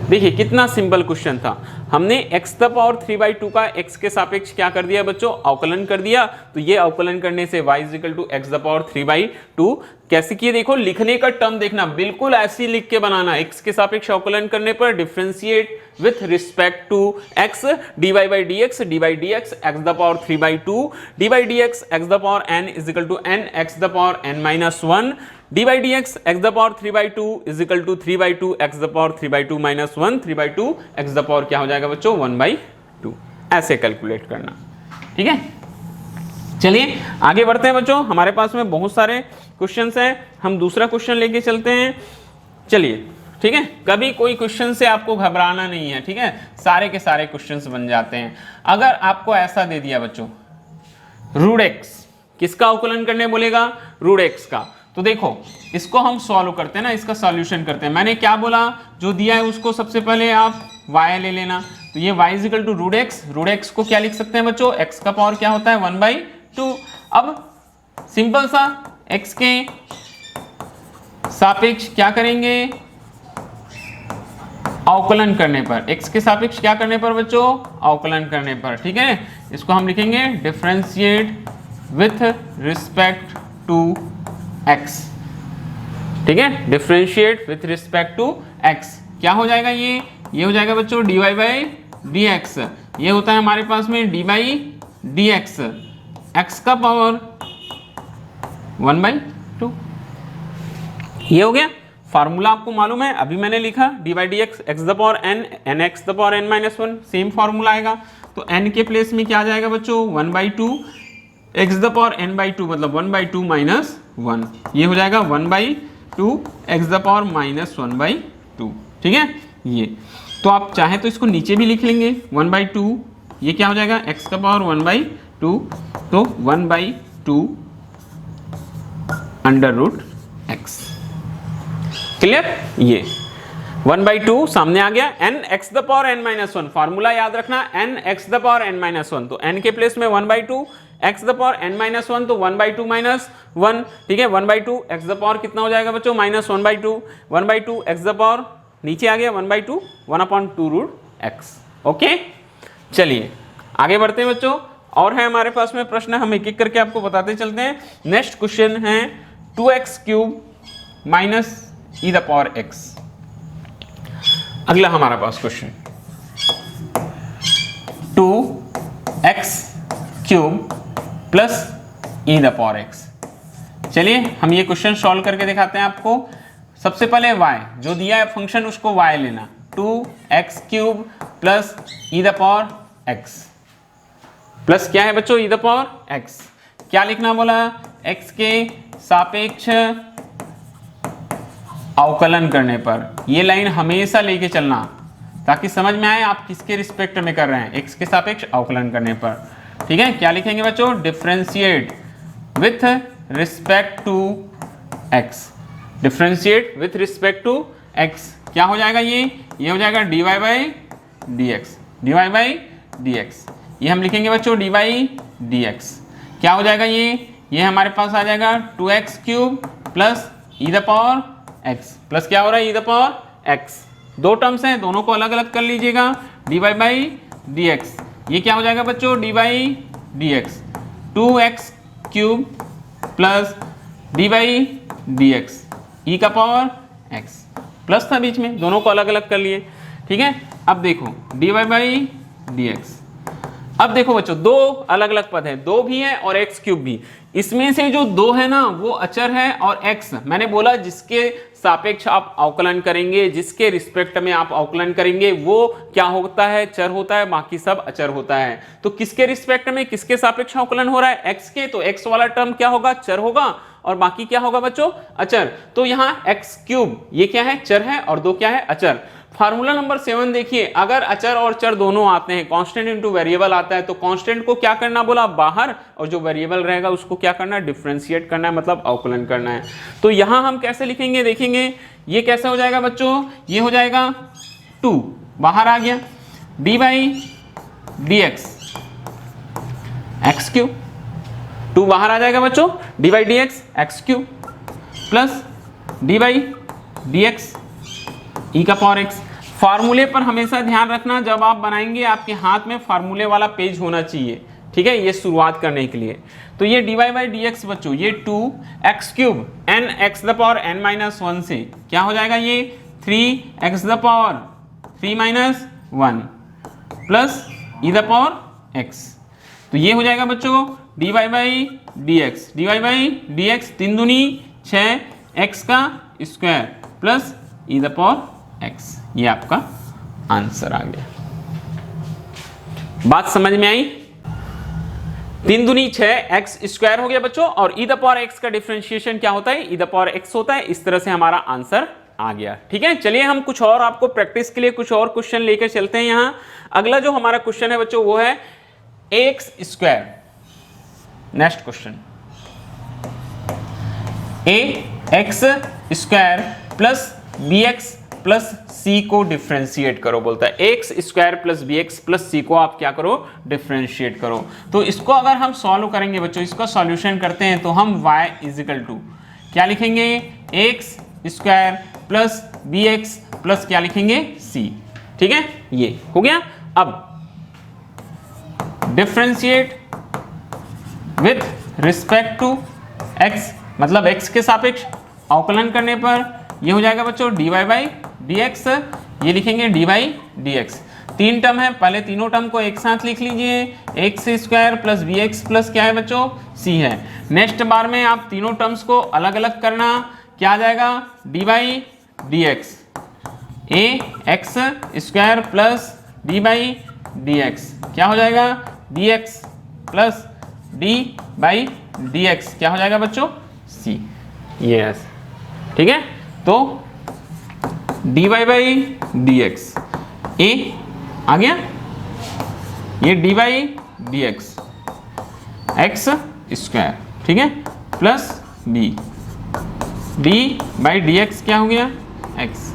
देखिए कितना सिंपल क्वेश्चन था। हमने x द पावर 3/2 का x के सापेक्ष क्या कर दिया बच्चों, अवकलन कर दिया। तो ये अवकलन करने से y is equal to x the power 3/2 कैसे किए, देखो लिखने का टर्म देखना, बिल्कुल ऐसे लिख के बनाना। x के सापेक्ष अवकलन करने पर differentiate with respect to x dy by dx dy dx x the power 3/2 dy dx x the power n is equal to n x the power n minus 1 dy dx x the power 3/2 is equal to 3/2 x the power 3/2 minus 1 3/2 x the power क्या हो जाएगा बच्चों 1/2। ऐसे calculate करना, ठीक है। चलिए आगे बढ़ते हैं बच्चों, हमारे पास में बहुत सारे क्वेश्चंस हैं, हम दूसरा क्वेश्चन लेके चलते हैं। चलिए ठीक है, कभी कोई क्वेश्चन से आपको घबराना नहीं है, ठीक है, सारे के सारे क्वेश्चंस बन जाते हैं। अगर आपको ऐसा दे दिया बच्चों रूट एक्स, किसका अवकलन करने बोलेगा, रूट एक्स का, तो देखो इसको हम सॉल्व करते हैं ना, इसका सॉल्यूशन करते हैं। मैंने क्या बोला, जो दिया है उसको सबसे पहले आप y ले लेना, तो ये y is equal to root X को क्या लिख सकते हैं बच्चों, x का पावर क्या होता है 1/2। अब सिंपल सा x के सापेक्ष क्या करेंगे, अवकलन करने पर, x के सापेक्ष क्या करने पर बच्चों, अवकलन करने पर, ठीक है। इसको हम लिखेंगे differentiate with respect to x, ठीक है, differentiate with respect to x। क्या हो जाएगा ये हो जाएगा बच्चों dy बाई dx, ये होता है हमारे पास में dy बाई dx, x का पावर 1/2। ये हो गया फार्मूला, आपको मालूम है, अभी मैंने लिखा dy by dx x the power n x the power n minus 1, same formula आएगा। तो n के प्लेस में क्या आ जाएगा बच्चों 1/2, x द पावर n/2 मतलब 1/2 माइनस 1, ये हो जाएगा 1/2 x द पावर माइनस 1/2, ठीक है। ये तो आप चाहे तो इसको नीचे भी लिख लेंगे 1/2, ये क्या हो जाएगा x का पावर 1/2, तो 1/2 अंडर रूट x, क्लियर। ये 1/2 सामने आ गया, n x the power n minus 1, formula याद रखना n x the power n minus 1, तो n के प्लेस में 1/2 x the power n minus 1, तो 1/2 माइनस 1, ठीक है, 1/2 x द पावर कितना हो जाएगा बच्चों माइनस 1/2, 1/2 x द पावर नीचे आ गया 1/2 1/2 रूट x, ओके। चलिए आगे बढ़ते हैं बच्चों, और है हमारे पास में प्रश्न, हम एक एक करके आपको बताते चलते हैं। नेक्स्ट क्वेश्चन है 2x cube minus e the power x। अगला हमारा पास question 2x cube plus e the power x। चलिए हम ये क्वेश्चन सॉल्व करके दिखाते हैं आपको। सबसे पहले y जो दिया है फंक्शन उसको y लेना, 2x cube plus e the power x, plus क्या है बच्चों e द पावर x, क्या लिखना बोला, x के सापेक्ष अवकलन करने पर। ये लाइन हमेशा लेके चलना ताकि समझ में आए आप किसके रिस्पेक्ट में कर रहे हैं, x के सापेक्ष अवकलन करने पर, ठीक है। क्या लिखेंगे बच्चों, differentiate with respect to x, differentiate with respect to x, क्या हो जाएगा ये हो जाएगा dy बाई dx, ये हम लिखेंगे बच्चों dy dx, क्या हो जाएगा ये हमारे पास आ जाएगा 2x cube plus e the power x, plus क्या हो रहा है e द पावर x, दो टर्म्स हैं दोनों को अलग अलग कर लीजिएगा, dy बाई dx, ये क्या हो जाएगा बच्चों dy by dx, 2x cube plus dy by dx, e का पावर x, प्लस था बीच में, दोनों को अलग अलग कर लिए, ठीक है। अब देखो dy बाई dx, अब देखो बच्चों दो अलग अलग पद है, दो भी है और x क्यूब भी, इसमें से जो दो है ना वो अचर है, और x मैंने बोला जिसके सापेक्ष आप अवकलन करेंगे, जिसके रिस्पेक्ट में आप अवकलन करेंगे वो क्या होता है, चर होता है, बाकी सब अचर होता है। तो किसके रिस्पेक्ट में किसके सापेक्ष अवकलन हो रहा है, x के, तो x वाला टर्म क्या होगा, चर होगा, और बाकी क्या होगा बच्चों, अचर। तो यहाँ x क्यूब ये क्या है, चर है, और दो क्या है, अचर। फार्मूला नंबर 7 देखिए, अगर अचर और चर दोनों आते हैं, कांस्टेंट इनटू वेरिएबल आता है, तो कांस्टेंट को क्या करना बोला बाहर, और जो वेरिएबल रहेगा उसको क्या करना है, डिफरेंशिएट करना है, मतलब अवकलन करना है। तो यहां हम कैसे लिखेंगे देखेंगे, ये कैसे हो जाएगा बच्चों, ये हो जाएगा 2 बाहर आ गया, D by D X cube, 2 बाहर आ जाएगा बच्चों, D by D X cube plus D by D x E का पावर एक्स। फार्मूले पर हमेशा ध्यान रखना, जब आप बनाएंगे आपके हाथ में फार्मूले वाला पेज होना चाहिए, ठीक है, ये शुरुआत करने के लिए। तो ये dy बाई डी एक्स बच्चों, ये 2x cube n x the power n minus 1 से क्या हो जाएगा, ये 3x the power 3 minus 1 plus e the power x। तो ये हो जाएगा बच्चों dy by D x, D by D X 3 दूनी 6 x का square plus e the power x। ये आपका आंसर आ गया। बात समझ में आई? 3 दूनी 6 x स्क्वायर हो गया बच्चों, और e द पावर x का डिफरेंशिएशन क्या होता है, e द पावर x होता है। इस तरह से हमारा आंसर आ गया। ठीक है, चलिए हम कुछ और आपको प्रैक्टिस के लिए कुछ और क्वेश्चन लेकर चलते हैं। यहां अगला जो हमारा क्वेश्चन है बच्चों वो है ax square. Next question, ax square plus bx plus c को डिफ्रेंशिएट करो बोलता है। X square plus B X plus C को आप क्या करो, डिफ्रेंशिएट करो। तो इसको अगर हम सॉल्व करेंगे बच्चों, इसका सॉल्यूशन करते हैं तो हम y इजिकल टू क्या लिखेंगे, X square plus B X plus क्या लिखेंगे, c। ठीक है, ये हो गया। अब differentiate with respect to x, मतलब x के सापेक्ष अवकलन करने पर ये हो जाएगा बच्चों dy बाई डी एक्स, ये लिखेंगे dy by D X. 3 term है, पहले तीनों टर्म को एक साथ लिख लीजिए, X square plus B X plus क्या है बच्चों, c है। नेक्स्ट बार में आप तीनों टर्म्स को अलग अलग करना, क्या आ जाएगा, dy by D X, A x square plus D by D x क्या हो जाएगा, D X plus D by D x क्या हो जाएगा बच्चों, c। यस, ठीक है। तो dy by D X, A आ गया, ये dy by D X X square, ठीक है, plus b, d by D x क्या हो गया, x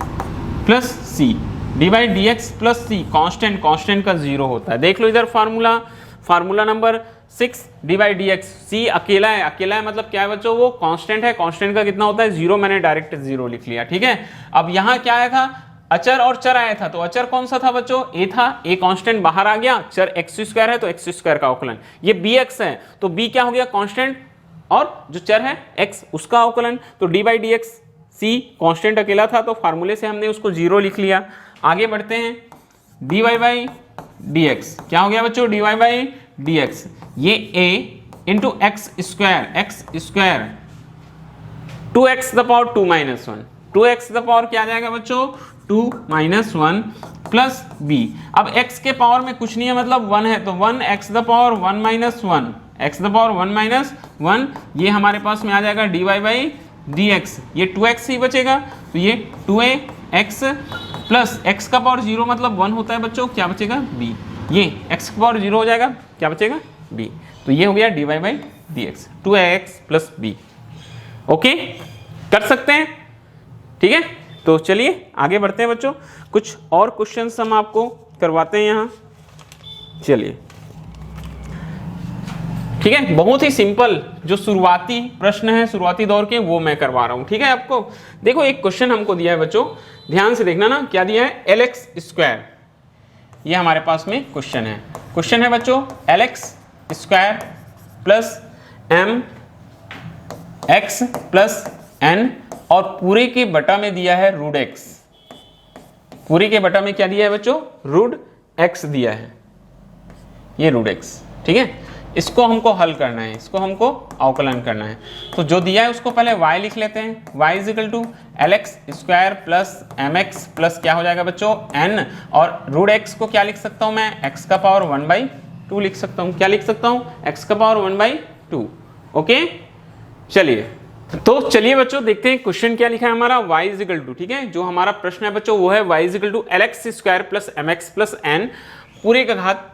plus c, d by D X plus c, constant, constant का 0 होता है। देख लो इधर formula, formula number 6, D by D x, C अकेला है, अकेला है मतलब क्या है बच्चों, वो कांस्टेंट है, कांस्टेंट का कितना होता है, 0, मैंने डायरेक्ट 0 लिख लिया। ठीक है, अब यहाँ क्या आया था, अचर और चर आया था। तो अचर कौन सा था बच्चों, ए था, ए कांस्टेंट बाहर आ गया, चर एक्स स्क्वायर है तो एक्स स्क्वायर का अवकलन, ये बी एक्स है तो बी क्या हो गया, कांस्टेंट, और जो चर है एक्स उसका अवकलन। तो d by D x, c constant अकेला था तो फार्मूले से हमने उसको 0 लिख लिया। आगे बढ़ते हैं, d Y by D x क्या हो गया बच्चों, D Y by D x, ये a into x square 2x the power 2 minus 1, 2x the power क्या आ जाएगा बच्चों, 2 माइनस 1 प्लस b। अब x के पावर में कुछ नहीं है, मतलब 1 है, तो 1x the power 1 minus 1, x the power 1 minus 1, ये हमारे पास में आ जाएगा dy बाई डी एक्स, ये 2x ही बचेगा, तो ये 2ax प्लस x का पावर 0 मतलब 1 होता है बच्चों, क्या बचेगा b, ये x का पावर 0 हो जाएगा, क्या बचेगा b। तो ये हो गया dy by D x, 2ax plus b। Okay, कर सकते हैं, ठीक है। तो चलिए आगे बढ़ते हैं बच्चों, कुछ और क्वेश्चंस हम आपको करवाते हैं यहाँ। चलिए, ठीक है, बहुत ही सिंपल जो शुरुआती प्रश्न है, शुरुआती दौर के, वो मैं करवा रहा हूँ। ठीक है, आपको देखो एक क्वेश्चन हमको दिया है बच्चों, ध्यान से देखना ना, क्या दिया है, एलएक्स स्क्वायर, ये हमारे पास में क्वेश्चन है। क्वेश्चन है बच्चों l x square plus m x plus n, और पूरे के बटा में दिया है रूट एक्स, पूरे के बटा में क्या दिया है बच्चों, रूट एक्स दिया है, ये रूट एक्स। ठीक है, इसको हमको हल करना है, इसको हमको अवकलन करना है। तो जो दिया है उसको पहले y लिख लेते हैं, y is equal to l x square plus m x plus क्या हो जाएगा बच्चों, n, और रूट एक्स को क्या लिख सकता हूँ मैं, x का पावर 1/2 लिख सकता हूँ, क्या लिख सकता हूँ, x का पावर 1/2। ओके, चलिए, तो चलिए बच्चों देखते हैं क्वेश्चन क्या लिखा है हमारा, y इज इक्वल टू, ठीक है, जो हमारा प्रश्न है बच्चों वो है y is equal to l x square plus m x plus n, पूरे का घात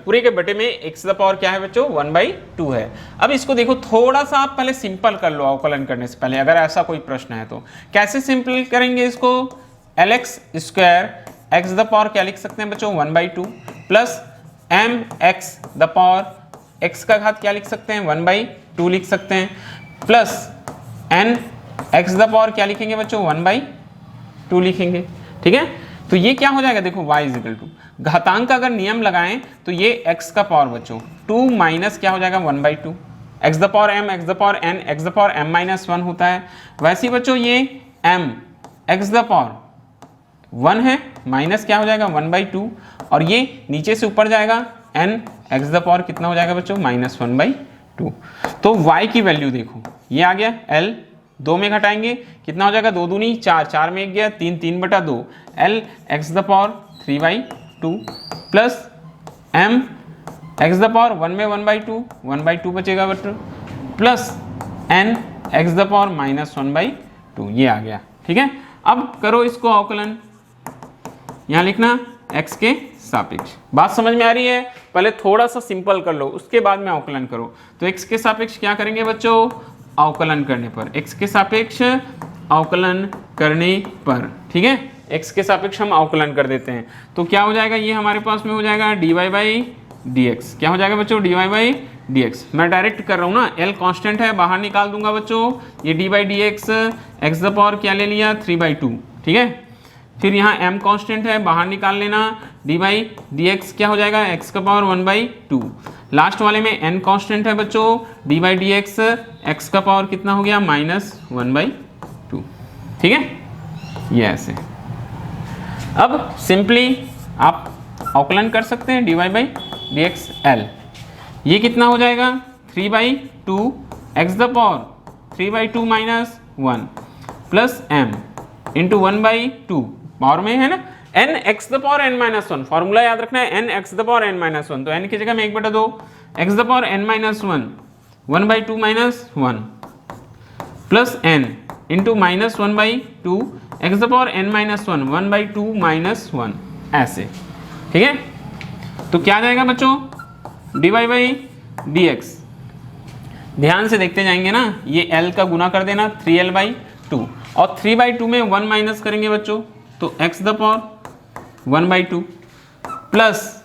पूरे के बटे में x द पावर क्या है बच्चों, 1/2 है। अब इसको देखो, थोड़ा सा आप पहले सिंपल कर लो अवकलन करने से पहले, अगर ऐसा कोई प्रश्न है तो कैसे सिंपल करेंगे इसको, l x square x the power क्या लिख सकते हैं बच्चों, 1/2 plus m x the power x का घात क्या लिख सकते हैं, 1/2 लिख सकते हैं, plus n x the power क्या लिखेंगे बच्चों, 1/2 लिखेंगे। ठीक है, तो ये क्या हो जाएगा, देखो y इज इक्वल टू घातांक का अगर नियम लगाएं तो ये x का पावर बच्चों 2 माइनस क्या हो जाएगा 1/2, x the power m, x the power n, x the power m minus 1 होता है। वैसे ही बच्चों ये m x द पावर 1 है, माइनस क्या हो जाएगा 1/2, और ये नीचे से ऊपर जाएगा n x द पावर कितना हो जाएगा बच्चों -1/2। तो y की वैल्यू देखो ये आ गया l, 2 में घटाएंगे कितना हो जाएगा 2 दूनी 4, 4 में 1 गया 3, 3/2 l x the power 3/2 plus m x the power 1 में 1/2, 1/2 बचेगा बच्चों, plus n x the power -1/2, ये आ गया। ठीक है, अब करो इसको अवकलन, यहाँ लिखना x के सापेक्ष। बात समझ में आ रही है? पहले थोड़ा सा सिंपल कर लो, उसके बाद में अवकलन करो। तो x के सापेक्ष क्या करेंगे बच्चों, अवकलन करने पर, x के सापेक्ष अवकलन करने पर, ठीक है, x के सापेक्ष हम अवकलन कर देते हैं। तो क्या हो जाएगा, ये हमारे पास में हो जाएगा dy/dx। क्या हो जाएगा बच्चों, dy/dx। मैं डायरेक्ट कर रहा हूँ ना, l कांस्टेंट है, बाहर निकाल दूंगा बच्चों, ये dy/dx x द पावर क्या ले लिया 3/2, ठीक है। फिर यहाँ m कांस्टेंट है, बाहर निकाल लेना, dy/dx क्या हो जाएगा x का पावर 1/2। लास्ट वाले में n कांस्टेंट है बच्चों, dy/dx x का पावर कितना हो गया -1/2, ठीक है, ये ऐसे। अब सिंपली आप अवकलन कर सकते हैं dy/dx l, ये कितना हो जाएगा 3/2 x the power 3/2 -1 plus m into 1/2, power में है ना, n x the power n-1, formula याद रखना है n x the power n-1, तो n की जगह में 1/2 x the power n-1 1/2 -1 plus n into -1/2 x the power n-1 1/2 -1, ऐसे, ठीक है। तो क्या आ जाएगा बच्चों, dy/dx, ध्यान से देखते जाएंगे ना, ये l का गुना कर देना 3l/2, और 3/2 में 1 माइनस करेंगे बच्चों, तो x the power 1/2 plus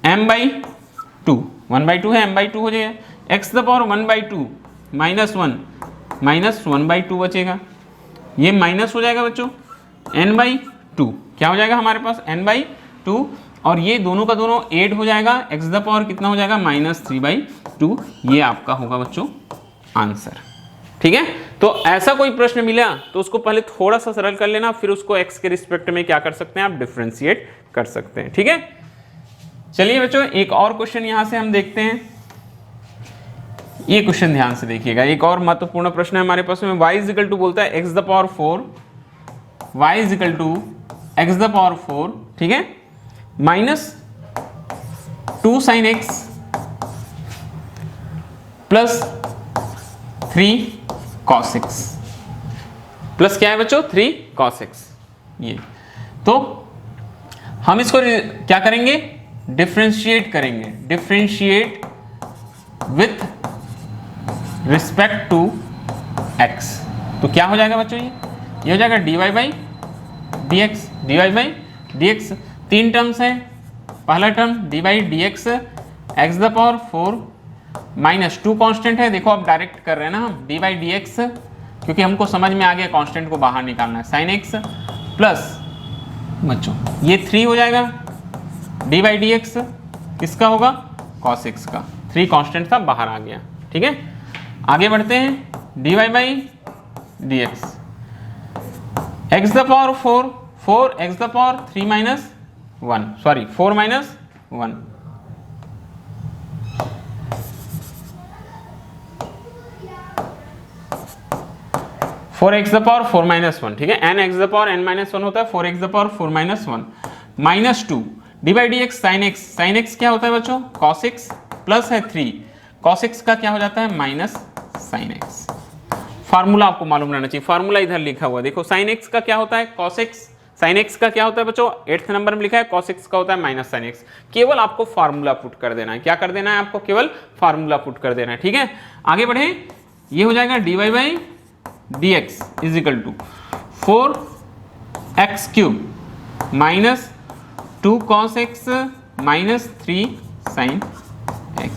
m/2, 1/2 है m/2 हो जाएगा, x द पावर 1/2 -1 -1/2 बचेगा, ये माइनस हो जाएगा बच्चों n/2, क्या हो जाएगा हमारे पास n/2, और ये दोनों का दोनों 8 हो जाएगा, x द पावर कितना हो जाएगा -3/2, ये आपका होगा बच्चों आंसर, ठीक है। तो ऐसा कोई प्रश्न मिला तो उसको पहले थोड़ा सा सरल कर लेना, फिर उसको x के रिस्पेक्ट में क्या कर सकते हैं आप, डिफरेंशिएट कर सकते हैं, ठीक है। चलिए बच्चों एक और क्वेश्चन यहां से हम देखते हैं, ये क्वेश्चन ध्यान से देखिएगा, एक और महत्वपूर्ण प्रश्न है हमारे पास में। y इज इक्वल टू बोलता है x the power 4, y is equal to x the power 4, ठीक है, -2 sin x plus 3 cos x, plus क्या है बच्चों 3 cos x, ये। तो हम इसको क्या करेंगे, डिफरेंशिएट करेंगे, differentiate with respect to x, तो क्या हो जाएगा बच्चों, ये हो जाएगा dy/dx, dy/dx 3 टर्म्स है, पहला term dy/dx x the power 4 -2 constant है, देखो अब डायरेक्ट कर रहे हैं ना हम, dy/dx, क्योंकि हमको समझ में आ गया कांस्टेंट को बाहर निकालना है, sin x प्लस बच्चों ये 3 हो जाएगा, dy/dx किसका होगा cos x का, 3 कांस्टेंट था बाहर आ गया, ठीक है। आगे बढ़ते हैं, dy/dx x the power 4 x the power 3 -1, sorry 4 -1 4x the power 4 -1, ठीक है, n x the power n-1 होता है, 4x the power 4 -1 -2 dy/dx sin x क्या होता है बच्चों cos x, प्लस है 3 cos x का क्या हो जाता है sin x। फार्मूला आपको मालूम रहना चाहिए, फार्मूला इधर लिखा हुआ है, देखो sin x का क्या होता है cos x, sin x का क्या होता है बच्चों 8th नंबर में लिखा है, cos x का होता है sin x। केवल आपको फार्मूला पुट कर देना है, क्या कर देना है आपको, केवल फार्मूला पुट कर देना है, ठीक है। आगे बढ़े, ये हो जाएगा dy/dx is equal to 4x³ -2 cos x -3 sin x,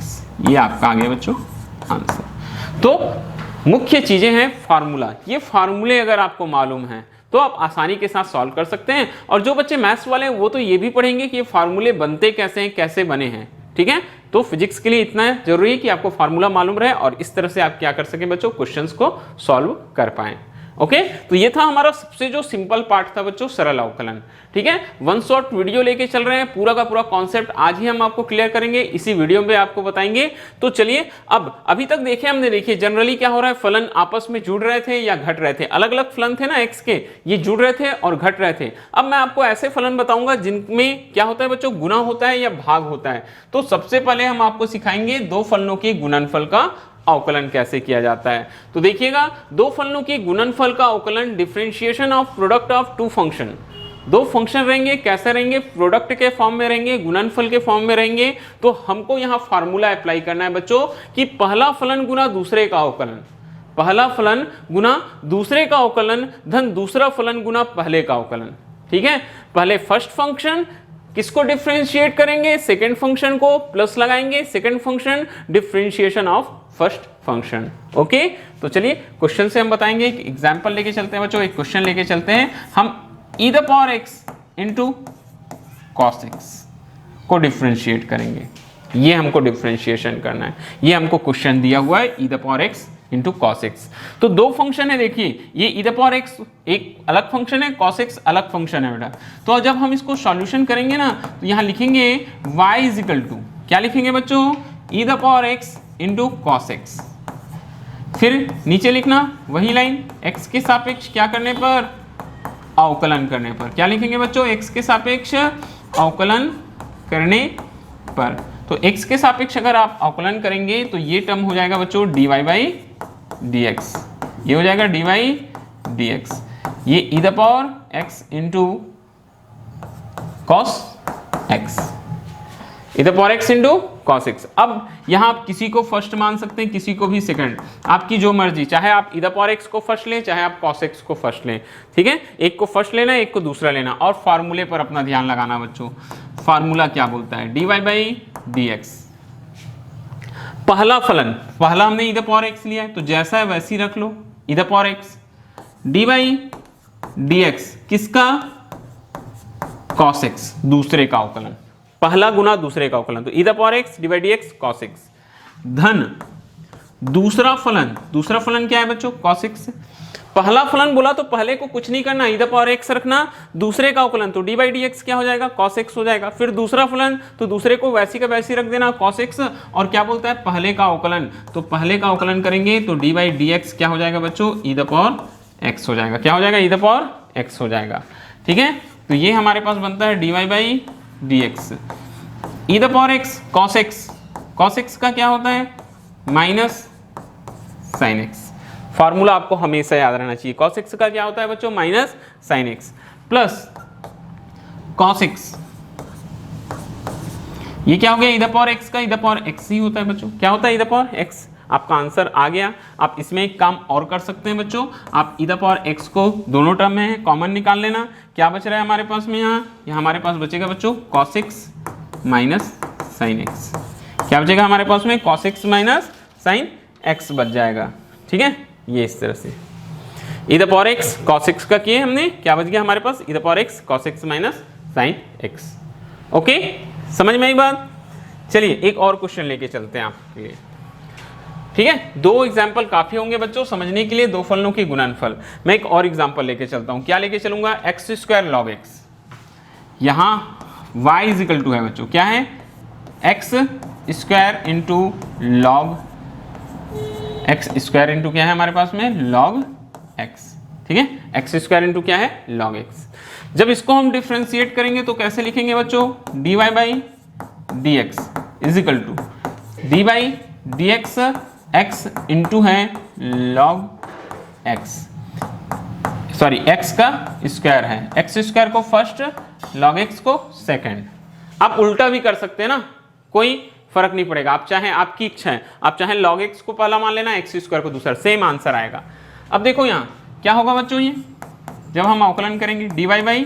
ये आपका आ गया बच्चों आंसर। तो मुख्य चीजें हैं फार्मूला, ये फार्मूले अगर आपको मालूम है, तो आप आसानी के साथ सॉल्व कर सकते हैं। और जो बच्चे मैथ्स वाले हैं वो तो ये भी पढ़ेंगे कि ये फार्मूले बनते कैसे हैं, कैसे बने हैं, ठीक है। तो फिजिक्स के लिए इतना जरूरी है कि आपको फार्मूला मालूम रहे और इस तरह से आप क्या कर सकें बच्चों, क्वेश्चंस को सॉल्व कर पाएं। ओके, तो ये था हमारा सबसे जो सिंपल पार्ट था बच्चों, सरल अवकलन, ठीक है। वन शॉट वीडियो लेके चल रहे हैं, पूरा का पूरा कॉन्सेप्ट आज ही हम आपको क्लियर करेंगे, इसी वीडियो में आपको बताएंगे। तो चलिए अब अभी तक देखे हमने, देखिए जनरली क्या हो रहा है, फलन आपस में जुड़ रहे थे या घट रहे थे, अलग अलग फलन थे ना एक्स के, ये जुड़ रहे थे और घट रहे थे। अब मैं आपको ऐसे फलन बताऊंगा जिनमें क्या होता है बच्चों, गुना होता है या भाग होता है। तो सबसे पहले हम आपको सिखाएंगे दो फलनों के गुणनफल का अवकलन कैसे किया जाता है। तो देखिएगा, दो फलनों के गुणनफल का अवकलन, differentiation of product of two function. दो फंक्शन रहेंगे, कैसे रहेंगे, प्रोडक्ट के फॉर्म में रहेंगे, गुणनफल के फॉर्म में रहेंगे। तो हमको यहां फार्मूला अप्लाई करना है बच्चों कि पहला फलन गुना दूसरे का अवकलन, पहला फलन गुना दूसरे का अवकलन धन दूसरा फलन गुना पहले का अवकलन, ठीक है। पहले फर्स्ट फंक्शन किसको डिफरेंशिएट करेंगे, सेकंड फंक्शन को, प्लस लगाएंगे, second function differentiation of first function. Okay, तो चलिए क्वेश्चन से हम बताएंगे, एक एग्जांपल लेके चलते हैं बच्चों, एक क्वेश्चन लेके चलते हैं। हम e the power x into cos x को डिफरेंशिएट करेंगे, ये हमको डिफरेंशिएशन करना है, ये हमको क्वेश्चन दिया हुआ है e the power x into cos x। तो दो फंक्शन है, देखिए ये e द पावर x एक अलग फंक्शन है, cos x अलग फंक्शन है बेटा। तो जब हम इसको सॉल्यूशन करेंगे ना, तो यहाँ लिखेंगे y इज इक्वल टू, क्या लिखेंगे बच्चों, e the power x into cos x। फिर नीचे लिखना वही लाइन, x के सापेक्ष क्या करने पर, अवकलन करने पर। क्या लिखेंगे बच्चों, x के सापेक्ष अवकलन करने पर। तो x के सापेक्ष अगर आप अवकलन करेंगे तो ये टर्म हो जाएगा बच्चों dy बाई dx, ये हो जाएगा dy dx, ये e the power x into cos x, e the power x into cos x। अब यहाँ आप किसी को फर्स्ट मान सकते हैं, किसी को भी सेकंड, आपकी जो मर्जी, चाहे आप e द पावर x को फर्स्ट लें, चाहे आप कॉस x को फर्स्ट लें, ठीक है। एक को फर्स्ट लेना, एक को दूसरा लेना। और फार्मूले पर अपना ध्यान लगाना बच्चों, फार्मूला क्या बोलता है, dy बाई dx। पहला फलन, पहला हमने e द पावर x लिया है तो जैसा है वैसी रख लो, e the power x, dy by dx किसका, कॉस x, दूसरे का अवकलन, पहला गुना दूसरे का अवकलन, तो e the power x divide dx cos x, धन दूसरा फलन, दूसरा फलन क्या है बच्चों, cos x। पहला फलन बोला तो पहले को कुछ नहीं करना, e द पावर x रखना, दूसरे का अवकलन तो d बाई dx क्या हो जाएगा, cos x हो जाएगा। फिर दूसरा फलन तो दूसरे को वैसी का वैसी रख देना, cos x, और क्या बोलता है, पहले का अवकलन, तो पहले का अवकलन करेंगे तो d बाई dx क्या हो जाएगा बच्चों, e द पावर x हो जाएगा, क्या हो जाएगा, e द पावर x हो जाएगा, ठीक है। तो ये हमारे पास बनता है dy by dx, e the power x cos x, cos x का क्या होता है, माइनस sin x। फार्मूला आपको हमेशा याद रहना चाहिए, cos x का क्या होता है बच्चों, minus sin x, plus cos x, ये क्या हो गया, e द पावर x का e द पावर x ही होता है बच्चों, क्या होता है, e द पावर x। आपका आंसर आ गया। आप इसमें एक काम और कर सकते हैं बच्चों, आप e द पावर x को दोनों टर्म में कॉमन निकाल लेना। क्या बच रहा है हमारे पास में, यहाँ हमारे पास बचेगा बच्चों cos x minus sin x। क्या बचेगा हमारे पास में, cos x minus sin x बच जाएगा, ठीक है। ये इस तरह से e the power x cos x का किए हमने, क्या बच गया हमारे पास, e the power x cos x minus sin x। Okay, समझ में आई बात। चलिए एक और क्वेश्चन लेके चलते हैं आपके लिए, ठीक है। दो एग्जाम्पल काफी होंगे बच्चों समझने के लिए, दो फलनों की गुणनफल। मैं एक और एग्जाम्पल लेके चलता हूं, क्या लेके चलूंगा, एक्स स्क्वायर लॉग एक्स। यहां y इज इक्वल टू है बच्चों, क्या है, x square into log x square into क्या है हमारे पास में, लॉग एक्स, ठीक है। एक्स स्क्वायर इंटू क्या है, लॉग एक्स। जब इसको हम डिफ्रेंशिएट करेंगे तो कैसे लिखेंगे बच्चों, dy by dx is equal to d by D x into है लॉग एक्स, सॉरी एक्स का स्क्वायर है, एक्स स्क्वायर को फर्स्ट, लॉग एक्स को सेकंड। आप उल्टा भी कर सकते हैं ना, कोई फर्क नहीं पड़ेगा, आप चाहें, आपकी इच्छा है, आप चाहें log x को पहला मान लेना, एक्स स्क्वायर को दूसरा, सेम आंसर आएगा। अब देखो यहाँ क्या होगा बच्चों, ये जब हम अवकलन करेंगे dy बाई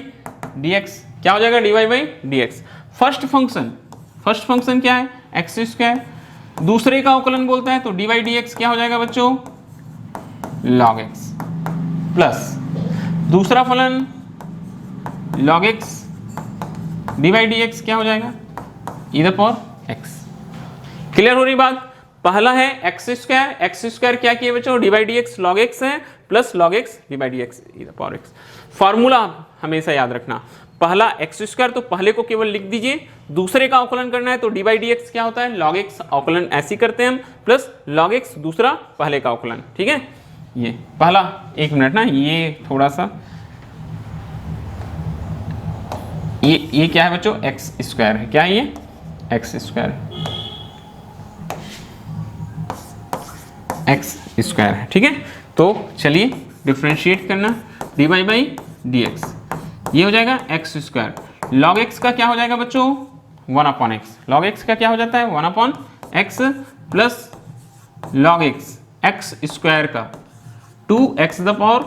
dx, क्या हो जाएगा, dy by dx। First function क्या है, एक्स स्क्वायर, दूसरे का अवकलन बोलता है तो dy बाई dx क्या हो जाएगा बच्चों, log x, प्लस दूसरा फलन log x divide D x क्या हो जाएगा ई द पावर एक्स। क्लियर हो रही बात? पहला है एक्स स्क्वायर क्या किए बच्चों, divide D X log X है plus log X divide D x E the power X. Formula हमेशा याद रखना, पहला एक्स स्क्वायर तो पहले को केवल लिख दीजिए, दूसरे का अवकलन करना है तो डी बाई डी एक्स क्या होता है लॉग एक्स, अवकलन ऐसी करते हैं हम, प्लस लॉग एक्स दूसरा पहले का अवकलन। ठीक है, ये पहला, एक मिनट ना, ये थोड़ा सा ये क्या है बच्चों, एक्स स्क्वायर है, क्या है ये एक्स स्क्वायर है, एक्स स्क्वायर है। ठीक है, तो चलिए डिफ्रेंशिएट करना, d Y by D x, ये हो जाएगा एक्स स्क्वायर। लॉग एक्स का क्या हो जाएगा बच्चों 1 अपॉन एक्स, लॉग एक्स का क्या हो जाता है 1 upon x plus log x X square का 2x द पावर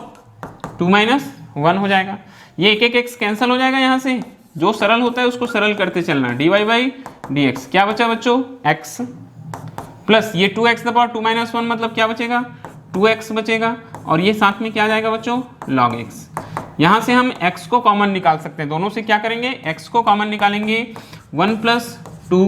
2 माइनस 1 हो जाएगा। ये एक एक एक्स कैंसिल हो जाएगा, यहाँ से जो सरल होता है उसको सरल करते चलना, d Y by D x क्या बचा बच्चों x प्लस ये 2x द पावर 2 माइनस 1 मतलब क्या बचेगा 2x बचेगा, और ये साथ में क्या आ जाएगा बच्चों log x। यहाँ से हम x को कॉमन निकाल सकते हैं, दोनों से क्या करेंगे x को कॉमन निकालेंगे 1 प्लस 2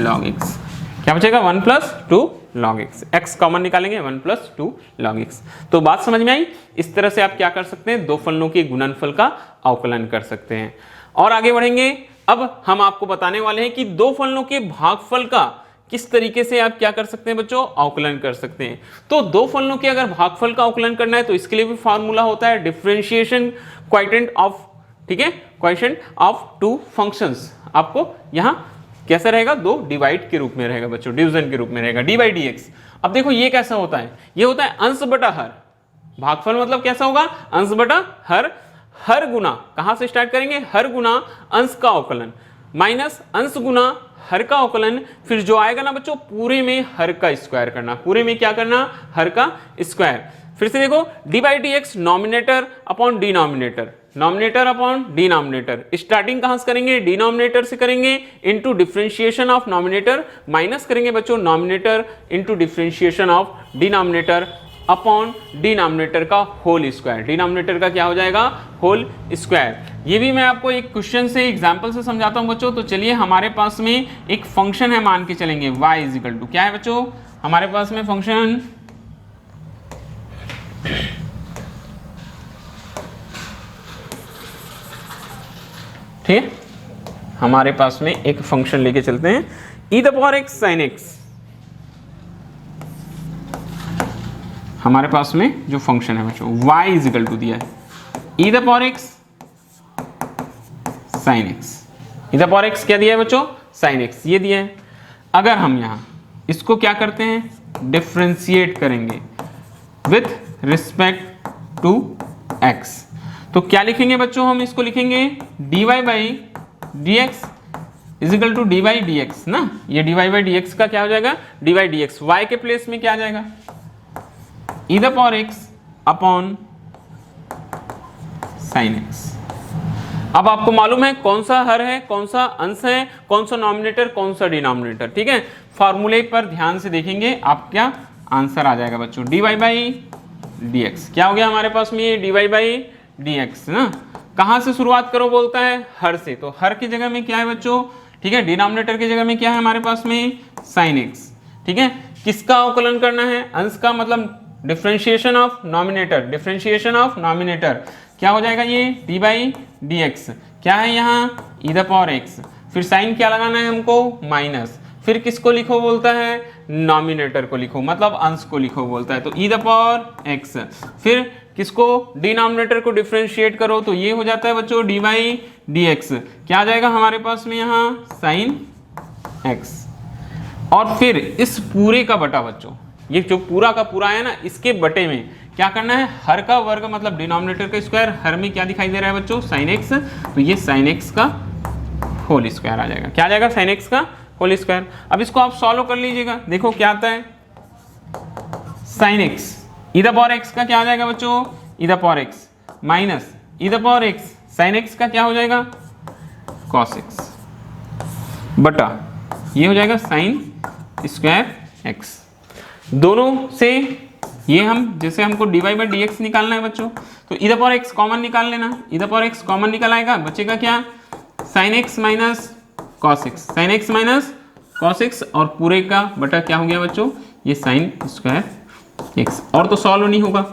log x, क्या बचेगा 1 plus 2 log x, x common निकालेंगे 1 प्लस 2 log x। तो बात समझ में आई? इस तरह से आप क्या कर सकते हैं, दो फलनों के गुणनफल का अवकलन कर सकते हैं। और आगे बढ़ेंगे, अब हम आपको बताने वाले हैं कि दो फलनों के भागफल का किस तरीके से आप क्या कर सकते हैं बच्चों, अवकलन कर सकते हैं। तो दो फलनों के अगर भागफल का अवकलन करना है तो इसके लिए भी फार्मूला होता है डिफरेंशिएशन क्वोटिएंट ऑफ, ठीक है, क्वोटिएंट ऑफ टू फंक्शंस। आपको यहाँ कैसा रहेगा, दो डिवाइड के रूप में रहेगा बच्चों, डिवीजन के रूप में रहेगा, डी बाई डी एक्स। अब देखो ये कैसा होता है, ये होता है अंश बटा हर। भागफल मतलब कैसा होगा, अंश बटा हर, हर गुना, कहां से स्टार्ट करेंगे, हर गुना अंश का अवकलन माइनस अंश गुना हर का अवकलन, फिर जो आएगा ना बच्चों पूरे में हर का स्क्वायर करना, पूरे में क्या करना, हर का स्क्वायर। फिर से देखो D by D x nominator upon denominator, nominator upon denominator, starting कहां से करेंगे, डिनोमिनेटर से करेंगे, into differentiation of nominator, minus करेंगे बच्चों nominator into differentiation of denominator upon denominator का होल स्क्वायर, डिनोमिनेटर का क्या हो जाएगा होल स्क्वायर। ये भी मैं आपको एक क्वेश्चन से एग्जांपल से समझाता हूं बच्चों। तो चलिए हमारे पास में एक फंक्शन है, मान के चलेंगे y इज इक्वल टू, क्या है बच्चों हमारे पास में फंक्शन, ठीक है, हमारे पास में एक फंक्शन लेके चलते हैं e the power x sin x, हमारे पास में जो फंक्शन है बच्चों y इज इक्वल टू दिया है e the power x sin x, e the power x क्या दिया है बच्चों sin x, ये दिया है। अगर हम यहाँ इसको क्या करते हैं, डिफरेंशिएट करेंगे विथ रिस्पेक्ट टू x, तो क्या लिखेंगे बच्चों, हम इसको लिखेंगे dy by D x is equal to d by D x ना, ये dy बाई डी एक्स का क्या हो जाएगा D by D x, y के प्लेस में क्या आ जाएगा e the power x upon sin x। अब आपको मालूम है कौन सा हर है, कौन सा अंश है, कौन सा नॉमिनेटर, कौन सा डिनोमिनेटर। ठीक है, फार्मूले पर ध्यान से देखेंगे आप क्या आंसर आ जाएगा बच्चों, dy बाई डी एक्स क्या हो गया हमारे पास में, ये dy बाई डी एक्स ना। कहां से शुरुआत करो बोलता है, हर से, तो हर की जगह में क्या है बच्चों, ठीक है, डिनोमिनेटर की जगह में क्या है हमारे पास में sin x। ठीक है, किसका अवकलन करना है, अंश का, मतलब differentiation of nominator, differentiation of nominator क्या हो जाएगा, ये डी बाई डी एक्स क्या है यहाँ ई द पावर एक्स, फिर साइन क्या लगाना है हमको माइनस, फिर किसको लिखो बोलता है, नॉमिनेटर को लिखो, मतलब अंश को लिखो बोलता है, तो ई द पावर एक्स, फिर किसको, डिनोमिनेटर को डिफरेंशिएट करो, तो ये हो जाता है बच्चों डी बाई डी एक्स, क्या आ जाएगा हमारे पास में यहाँ साइन एक्स, और फिर इस पूरे का बटा बच्चों, ये जो पूरा का पूरा है ना, इसके बटे में क्या करना है, हर का वर्ग मतलब डिनोमिनेटर का स्क्वायर, हर में क्या दिखाई दे रहा है बच्चों साइन एक्स, तो ये साइन एक्स का होल स्क्वायर आ जाएगा, क्या आ जाएगा साइन एक्स का होल स्क्वायर। अब इसको आप सॉल्व कर लीजिएगा, देखो क्या आता है, sine X E the power X का क्या आ जाएगा बच्चों, E the power X minus E the power X sine x का क्या हो जाएगा, कॉस एक्स बटा ये हो जाएगा साइन स्क्वायर एक्स। दोनों से ये हम जैसे हमको dy बाई डी एक्स निकालना है बच्चों, तो इधर पर x कॉमन निकाल लेना, इधर पर x कॉमन निकल आएगा, बचेगा क्या sine x minus cos x, sine x minus cos x और पूरे का बटा क्या हो गया बच्चों ये साइन स्क्वायर एक्स। और तो सॉल्व नहीं होगा,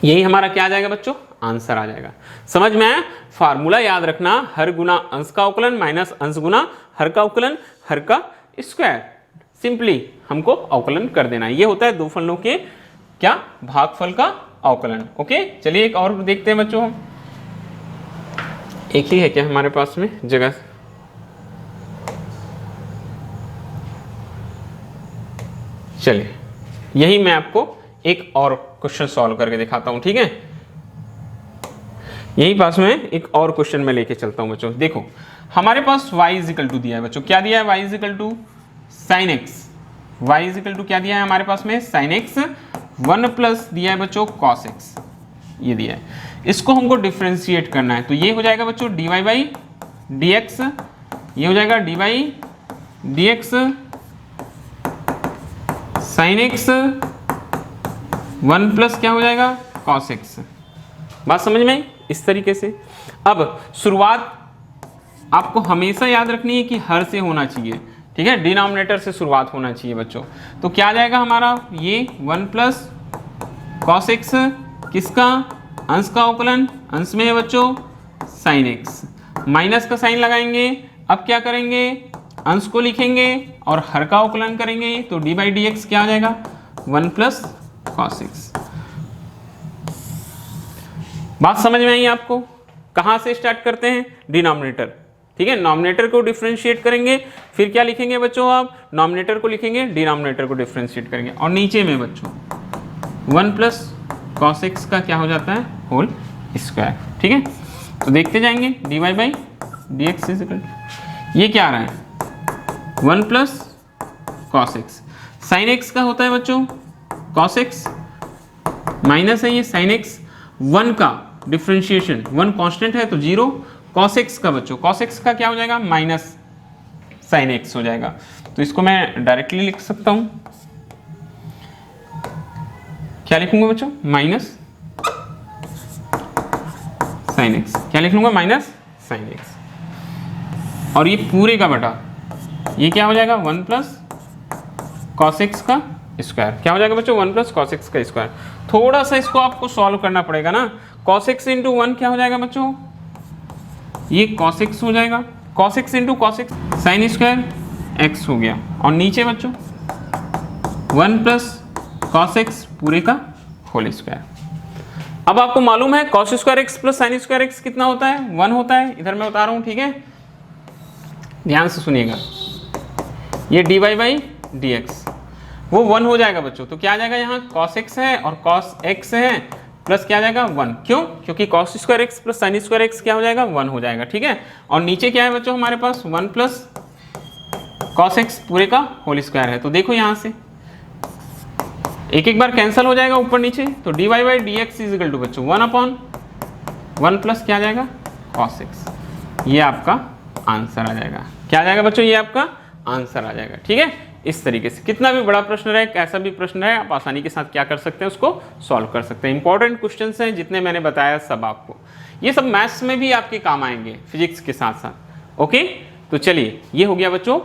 यही हमारा क्या आ जाएगा बच्चों आंसर आ जाएगा। समझ में आया? फार्मूला याद रखना, हर गुना अंश का अवकलन माइनस अंश गुना हर का अवकलन हर का स्क्वायर, सिंपली हमको अवकलन कर देना है। ये होता है दो फलनों के क्या भागफल का अवकलन। ओके, चलिए एक और देखते हैं बच्चों हम, एक ही है क्या हमारे पास में जगह, चलिए यही मैं आपको एक और क्वेश्चन सॉल्व करके दिखाता हूं, ठीक है। यही पास में एक और क्वेश्चन में लेके चलता हूं बच्चों। देखो हमारे पास y इजिकल टू दिया है बच्चों, क्या दिया है y is equal to sine x, y is equal to क्या दिया है हमारे पास में साइन एक्स, 1 प्लस दिया है बच्चों कॉस एक्स, ये दिया है। इसको हमको डिफ्रेंशिएट करना है, तो ये हो जाएगा बच्चों dy बाई डी एक्स, ये हो जाएगा dy by D x sine x 1 plus क्या हो जाएगा कॉस एक्स। बात समझ में आई? इस तरीके से। अब शुरुआत आपको हमेशा याद रखनी है कि हर से होना चाहिए, ठीक है, डिनोमिनेटर से शुरुआत होना चाहिए बच्चों। तो क्या आ जाएगा हमारा ये 1 प्लस कॉस एक्स, किसका अंश का अवकलन, अंश में है बच्चों साइन एक्स, माइनस का साइन लगाएंगे, अब क्या करेंगे अंश को लिखेंगे और हर का अवकलन करेंगे, तो डी बाई डी एक्स क्या आ जाएगा 1 प्लस कॉस एक्स। बात समझ में आई आपको? कहाँ से स्टार्ट करते हैं डिनोमिनेटर, ठीक है, नॉमिनेटर को डिफरेंशिएट करेंगे, फिर क्या लिखेंगे बच्चों आप नॉमिनेटर को लिखेंगे, डिनोमिनेटर को डिफरेंशिएट करेंगे, और नीचे में बच्चों 1 प्लस कॉस एक्स का क्या हो जाता है होल स्क्वायर, ठीक है। तो देखते जाएंगे d Y by D x is equal, ये क्या आ रहा है 1 plus cos x, sine x का होता है बच्चों कॉस एक्स, माइनस है ये साइन एक्स, 1 का डिफरेंशिएशन 1 कांस्टेंट है तो 0, कॉस एक्स का बच्चों कॉस एक्स का क्या हो जाएगा माइनस साइन एक्स हो जाएगा। तो इसको मैं डायरेक्टली लिख सकता हूं, क्या लिखूंगा बच्चों माइनस साइन एक्स, क्या लिख लूंगा माइनस साइन एक्स, और ये पूरे का बटा ये क्या हो जाएगा 1 प्लस कॉस एक्स का स्क्वायर, क्या हो जाएगा बच्चों 1 प्लस कॉस एक्स का स्क्वायर। थोड़ा सा इसको आपको सॉल्व करना पड़ेगा ना, कॉस एक्स इंटू 1 क्या हो जाएगा बच्चों ये कॉस एक्स हो जाएगा, cos x into cos x sine square x हो गया, और नीचे बच्चों 1 प्लस कॉस एक्स पूरे का होल स्क्वायर। अब आपको मालूम है cos square x plus sine square x कितना होता है 1 होता है, इधर मैं बता रहा हूँ, ठीक है, ध्यान से सुनिएगा। ये d Y by D x वो 1 हो जाएगा बच्चों, तो क्या आ जाएगा यहाँ cos x है और cos x है प्लस क्या आ जाएगा 1, क्यों, क्योंकि cos square x plus sine square x क्या हो जाएगा 1 हो जाएगा, ठीक है। और नीचे क्या है बच्चों हमारे पास 1 प्लस cos x पूरे का होल स्क्वायर है, तो देखो यहाँ से एक एक बार कैंसिल हो जाएगा ऊपर नीचे, तो D Y by D x is equal to बच्चों 1/1 प्लस क्या आ जाएगा cos x, ये आपका आंसर आ जाएगा। क्या आ जाएगा बच्चों ये आपका आंसर आ जाएगा, ठीक है। इस तरीके से कितना भी बड़ा प्रश्न रहे, कैसा भी प्रश्न रहे, आप आसानी के साथ क्या कर सकते हैं उसको सॉल्व कर सकते हैं। इंपॉर्टेंट क्वेश्चंस हैं जितने मैंने बताया सब आपको, ये सब मैथ्स में भी आपके काम आएंगे फिजिक्स के साथ साथ। ओके, तो चलिए ये हो गया बच्चों,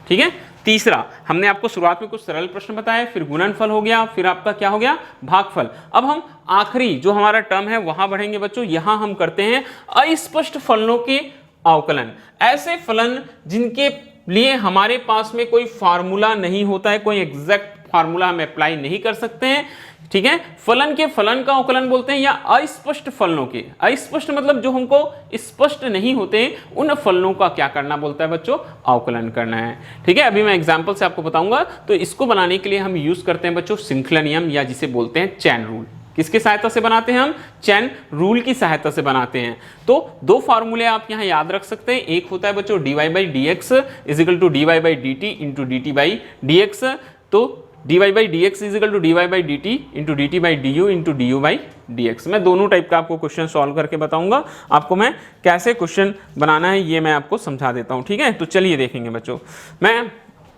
ठीक है। तीसरा हमने आपको शुरुआत में कुछ सरल प्रश्न बताए, फिर गुणनफल हो गया, फिर आपका क्या हो गया भागफल। अब हम आखिरी जो हमारा टर्म है वहां बढ़ेंगे बच्चों, यहां हम करते हैं अस्पष्ट फलनों के अवकलन, ऐसे फलन जिनके लिए हमारे पास में कोई फार्मूला नहीं होता है, कोई एग्जैक्ट फार्मूला हम अप्लाई नहीं कर सकते हैं, ठीक है। फलन के फलन का अवकलन बोलते हैं, या अस्पष्ट फलनों के, अस्पष्ट मतलब जो हमको स्पष्ट नहीं होते, उन फलनों का क्या करना बोलता है बच्चों अवकलन करना है, ठीक है। अभी मैं एग्जांपल से आपको बताऊंगा। तो इसको बनाने के लिए हम यूज करते हैं बच्चों श्रृंखला नियम, या जिसे बोलते हैं चैन रूल। किसकी सहायता से बनाते हैं हम चैन रूल की सहायता से बनाते हैं। तो दो फार्मूले आप यहां याद रख सकते हैं, एक होता है बच्चों D Y by D x is equal to D Y by D T into D T by D X, तो D Y by D x is equal to D Y by D T into D T by D U into D U by D X. मैं दोनों type का आपको question solve करके बताऊंगा, आपको मैं कैसे क्वेश्चन बनाना है ये मैं आपको समझा देता हूं, ठीक है। तो चलिए देखेंगे बच्चों, मैं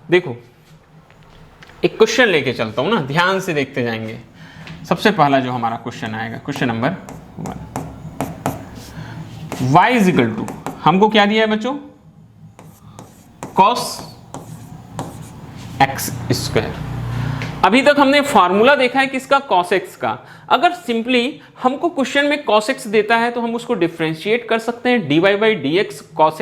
देखो एक क्वेश्चन लेके चलता हूं ना, ध्यान से देखते जाएंगे। सबसे पहला जो हमारा क्वेश्चन आएगा, question number 1, y is equal to, हमको क्या दिया है बच्चों, cos x स्क्वायर। अभी तक हमने फॉर्मूला देखा है किसका, cos x का। अगर सिंपली हमको क्वेश्चन में cos x देता है तो हम उसको डिफरेंशिएट कर सकते हैं, dy by D x cos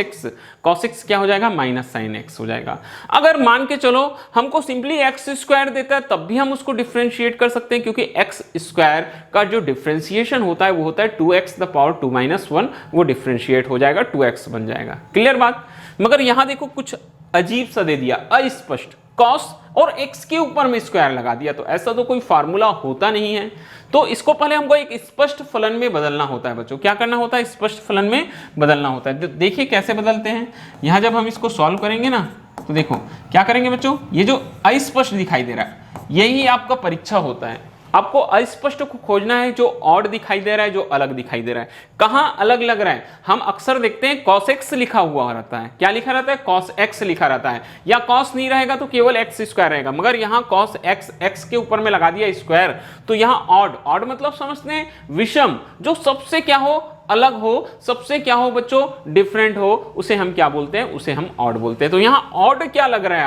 x क्या हो जाएगा, माइनस साइन x हो जाएगा। अगर मान के चलो हमको सिंपली x स्क्वायर देता है तब भी हम उसको डिफरेंशिएट कर सकते हैं, क्योंकि x स्क्वायर का जो डिफरेंशिएशन होता है वो होता है 2x द पावर 2 माइनस 1, वो डिफरेंशिएट हो जाएगा, 2x बन जाएगा। क्लियर बात। मगर यहां देखो कुछ अजीब सा दे दिया, अस्पष्ट, cos और x के ऊपर में स्क्वायर लगा दिया, तो ऐसा तो कोई फार्मूला होता नहीं है। तो इसको पहले हमको एक स्पष्ट फलन में बदलना होता है बच्चों। क्या करना होता है, स्पष्ट फलन में बदलना होता है। देखिए कैसे बदलते हैं। यहां जब हम इसको सॉल्व करेंगे ना, तो देखो क्या करेंगे बच्चों, ये जो अस्पष्ट दिखाई दे रहा है यही आपका परीक्षा होता है। आपको अस्पष्ट को खोजना है, जो ऑड दिखाई दे रहा है, जो अलग दिखाई दे रहा है। कहां अलग लग रहा है, हम अक्सर देखते हैं cos x लिखा हुआ रहता है। क्या लिखा रहता है, cos x लिखा रहता है, या cos नहीं रहेगा तो केवल x स्क्वायर रहेगा। मगर यहां cos x के ऊपर में लगा दिया स्क्वायर, तो यहां ऑड मतलब समझते हैं विषम, जो सबसे क्या हो, अलग हो, सबसे क्या हो बच्चों, डिफरेंट हो, उसे हम क्या बोलते हैं, उसे हम ऑड बोलते हैं। तो यहाँ ऑड क्या लग रहा है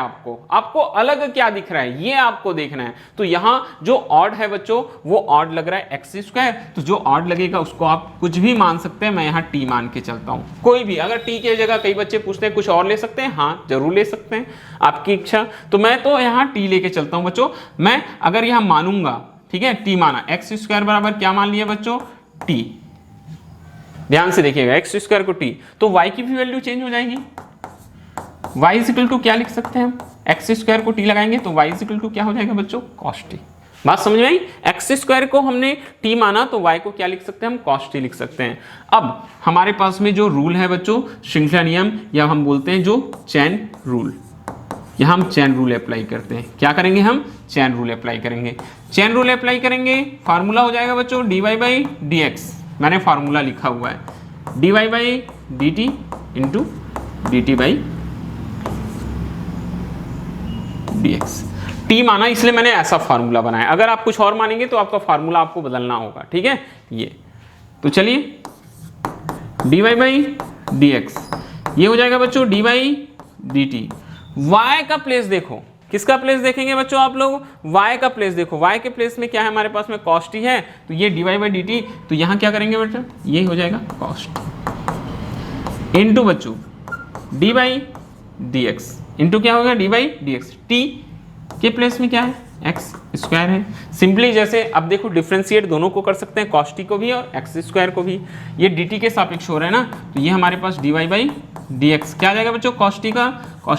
आपको अलग क्या दिख रहा है, ये आपको देखना है। तो यहाँ जो ऑड है बच्चों वो ऑड लग रहा है एक्स स्क्वायर, तो जो ऑड लगेगा उसको आप कुछ भी मान सकते हैं। मैं यहाँ टी मान के चलता हूँ, कोई भी। अगर टी की जगह कई बच्चे पूछते हैं कुछ और ले सकते हैं, हाँ जरूर ले सकते हैं, आपकी इच्छा। तो मैं तो यहाँ टी लेके चलता हूँ बच्चों। मैं अगर यहाँ मानूंगा, ठीक है, टी माना, एक्स स्क्वायर बराबर क्या मान लिया बच्चों, टी। ध्यान से देखिएगा, एक्स स्क्वायर को टी, तो y की भी वैल्यू चेंज हो जाएगी। y इज इक्वल टू क्या लिख सकते हैं हम, एक्स स्क्वायर को t लगाएंगे तो y इज इक्वल टू क्या हो जाएगा बच्चों, cos t। बात समझ में आई। एक्स स्क्वायर को हमने t माना तो y को क्या लिख सकते हैं हम, cos t लिख सकते हैं। अब हमारे पास में जो रूल है बच्चों, श्रृंखला नियम, या हम बोलते हैं जो चैन रूल, यहाँ हम चैन रूल अप्लाई करते हैं। क्या करेंगे हम, चैन रूल अप्लाई करेंगे। चैन रूल अप्लाई करेंगे, फार्मूला हो जाएगा बच्चों dy बाई डी एक्स, मैंने फार्मूला लिखा हुआ है, dy by D T into D T by D X. T माना इसलिए मैंने ऐसा फार्मूला बनाया, अगर आप कुछ और मानेंगे तो आपका फार्मूला आपको बदलना होगा, ठीक है। ये तो चलिए dy बाई डी एक्स, ये हो जाएगा बच्चों dy by D T. y का प्लेस देखो, किसका प्लेस देखेंगे बच्चों आप लोग, y का प्लेस देखो। y के प्लेस में क्या है हमारे पास में, cos t है, तो ये dy बाई डी टी, तो यहाँ क्या करेंगे बच्चों, ये हो जाएगा cos t इंटू बच्चों D by D x, into क्या होगा D by D X. T के प्लेस में क्या है, एक्स स्क्वायर है। सिंपली जैसे अब देखो डिफ्रेंशिएट दोनों को कर सकते हैं, cos t को भी और एक्स स्क्वायर को भी। ये डी टी के सापेक्ष हो रहा है ना, तो ये हमारे पास dy बाई डी एक्स क्या आ जाएगा बच्चों, cos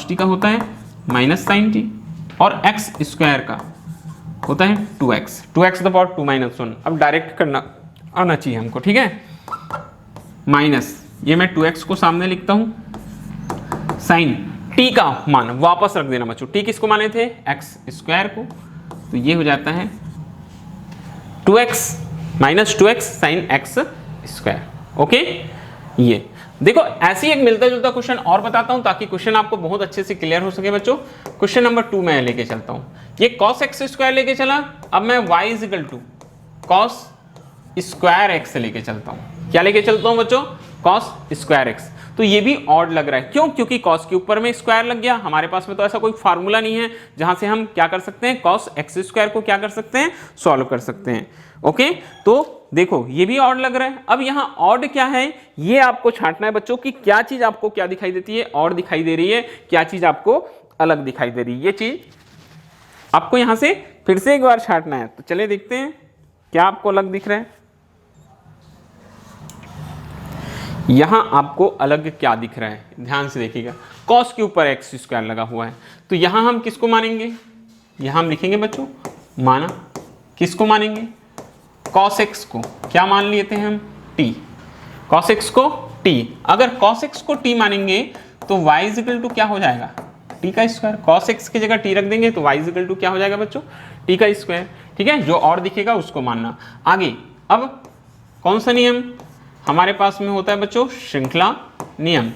t का होता है माइनस साइन टी, और एक्स स्क्वायर का होता है 2x द पावर 2 माइनस 1। अब डायरेक्ट करना आना चाहिए हमको, ठीक है। माइनस, ये मैं 2x को सामने लिखता हूं, साइन t का मान वापस रख देना बच्चों। t किसको माने थे, एक्स स्क्वायर को, तो ये हो जाता है 2x minus 2x sine x square. Okay, ये देखो ऐसे ही एक मिलता जुलता क्वेश्चन और बताता हूं ताकि क्वेश्चन आपको बहुत अच्छे से क्लियर हो सके बच्चों। क्वेश्चन नंबर 2 मैं लेके चलता हूं, ये cos x स्क्वायर लेके चला, अब मैं y is equal to cos square x लेके चलता हूं। क्या लेके चलता हूं बच्चों, cos स्क्वायर x। तो ये भी ऑड लग रहा है, क्यों, क्योंकि cos के ऊपर में स्क्वायर लग गया। हमारे पास में तो ऐसा कोई फार्मूला नहीं है जहां से हम क्या कर सकते हैं, cos x स्क्वायर को क्या कर सकते हैं, सॉल्व कर सकते हैं। ओके, तो देखो ये भी ऑड लग रहा है। अब यहाँ ऑड क्या है, ये आपको छांटना है बच्चों कि क्या चीज आपको क्या दिखाई देती है, ऑड दिखाई दे रही है, क्या चीज आपको अलग दिखाई दे रही है। ये चीज आपको यहां से फिर से एक बार छांटना है। तो चलिए देखते हैं क्या आपको अलग दिख रहा है। यहां आपको अलग क्या दिख रहा है, ध्यान से देखिएगा, cos के ऊपर एक्स स्क्वायर लगा हुआ है, तो यहां हम किसको मानेंगे, यहां हम लिखेंगे बच्चों माना, किसको मानेंगे, cos x को क्या मान लिए थे हम, t, cos x को t। अगर cos x को t मानेंगे तो y इज इक्वल टू क्या हो जाएगा, t का स्क्वायर। cos x की जगह t रख देंगे तो y इज इक्वल टू क्या हो जाएगा बच्चों, t का स्क्वायर। ठीक है, जो और दिखेगा उसको मानना। आगे अब कौन सा नियम हमारे पास में होता है बच्चों, श्रृंखला नियम।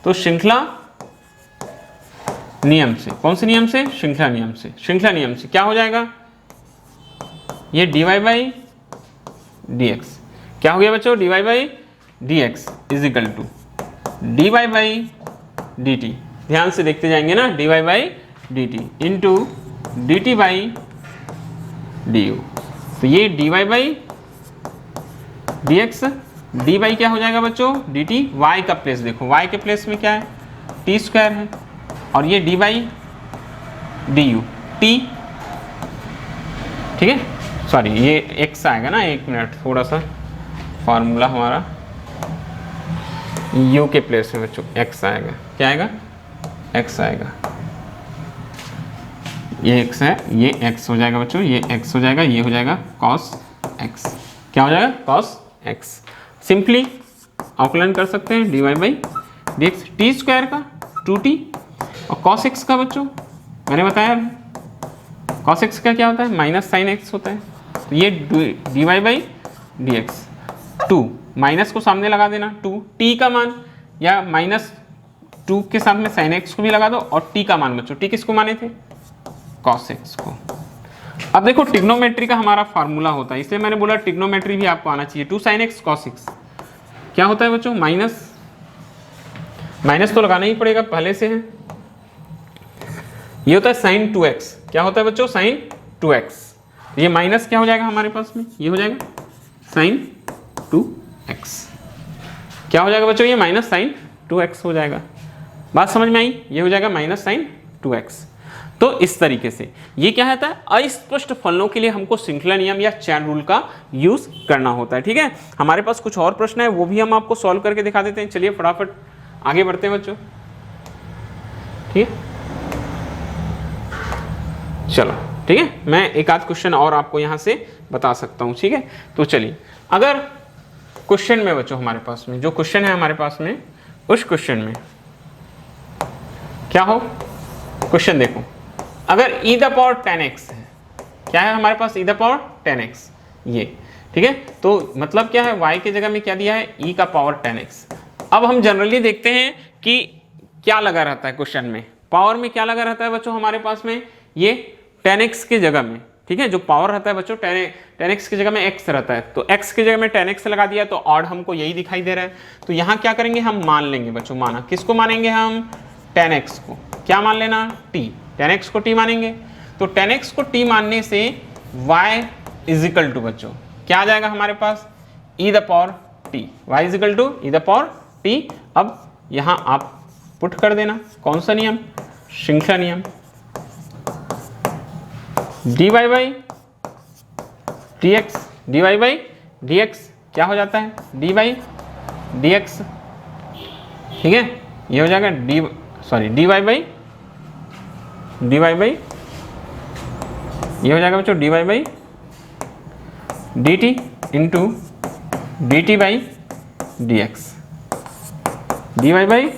तो श्रृंखला नियम से। कौन से नियम से? श्रृंखला नियम से। श्रृंखला नियम से क्या हो जाएगा? ये dy बाई dx क्या हो गया बच्चों? dy by dx is equal to dy by dt। ध्यान से देखते जाएंगे ना, dy by dt into dt by du। तो ये dy by dx, dy by क्या हो जाएगा बच्चों? dt। y का प्लेस देखो, y के प्लेस में क्या है? t स्क्वायर है, और ये dy बाई du t, ठीक है। सॉरी ये x आएगा ना, एक मिनट, थोड़ा सा फार्मूला हमारा u के प्लेस में बच्चों x आएगा। क्या आएगा? x आएगा। ये x है, ये x हो जाएगा बच्चों, ये x हो जाएगा, ये हो जाएगा cos x। क्या हो जाएगा? cos x। सिंपली आकलन कर सकते हैं dy by dx, t square का 2t, और cos x का बच्चों मैंने बताया cos x का क्या होता है? माइनस साइन x होता है। तो ये dy बाई dx 2, माइनस को सामने लगा देना 2, t का मान, या माइनस 2 के साथ में साइन x को भी लगा दो, और t का मान बच्चों, t किसको माने थे? cos x को। अब देखो ट्रिग्नोमेट्री का हमारा फार्मूला होता है, इसलिए मैंने बोला ट्रिग्नोमेट्री भी आपको आना चाहिए। 2 sin x cos x क्या होता है बच्चों? माइनस, माइनस तो लगाना ही पड़ेगा, पहले से है। ये होता है sin 2x। क्या होता है बच्चों? sin 2x। ये माइनस क्या हो जाएगा हमारे पास में? ये हो जाएगा sin 2x। क्या हो जाएगा बच्चों? ये माइनस sin 2x हो जाएगा। बात समझ में आई? ये हो जाएगा माइनस sin 2x। तो इस तरीके से ये क्या होता है? अस्पष्ट फलनों के लिए हमको श्रृंखला नियम या चैन रूल का यूज करना होता है। ठीक है, हमारे पास कुछ और प्रश्न है, वो भी हम आपको सॉल्व करके दिखा देते हैं। चलिए फटाफट आगे बढ़ते हैं बच्चों। ठीक है, चलो ठीक है, मैं एक आध क्वेश्चन और आपको यहाँ से बता सकता हूँ। ठीक है, तो चलिए, अगर क्वेश्चन में बच्चों हमारे पास में जो क्वेश्चन है हमारे पास में, उस क्वेश्चन में क्या हो? क्वेश्चन देखो, अगर e द पावर 10x है, क्या है हमारे पास? e द पावर 10x, ये ठीक है। तो मतलब क्या है? y की जगह में क्या दिया है? e का पावर 10x। अब हम जनरली देखते हैं कि क्या लगा रहता है क्वेश्चन में, पावर में क्या लगा रहता है बच्चों हमारे पास में? ये 10x की जगह में, ठीक है, जो पावर रहता है बच्चों 10x की जगह में x रहता है, तो x की जगह में 10x लगा दिया, तो ऑड हमको यही दिखाई दे रहा है। तो यहाँ क्या करेंगे? हम मान लेंगे बच्चों, माना किसको मानेंगे हम? 10x को। क्या मान लेना? t। 10x को t मानेंगे, तो 10x को t मानने से y इज इक्वल टू बच्चों क्या आ जाएगा हमारे पास? e the power t। y is equal to e the power t। अब यहाँ आप पुट कर देना, कौन सा नियम? श्रृंखला नियम। dy by dx, dy by dx क्या हो जाता है? d बाई dx, ठीक है, ये हो जाएगा dy बाई ये हो जाएगा बच्चों dy by dt into dt by dx, dy by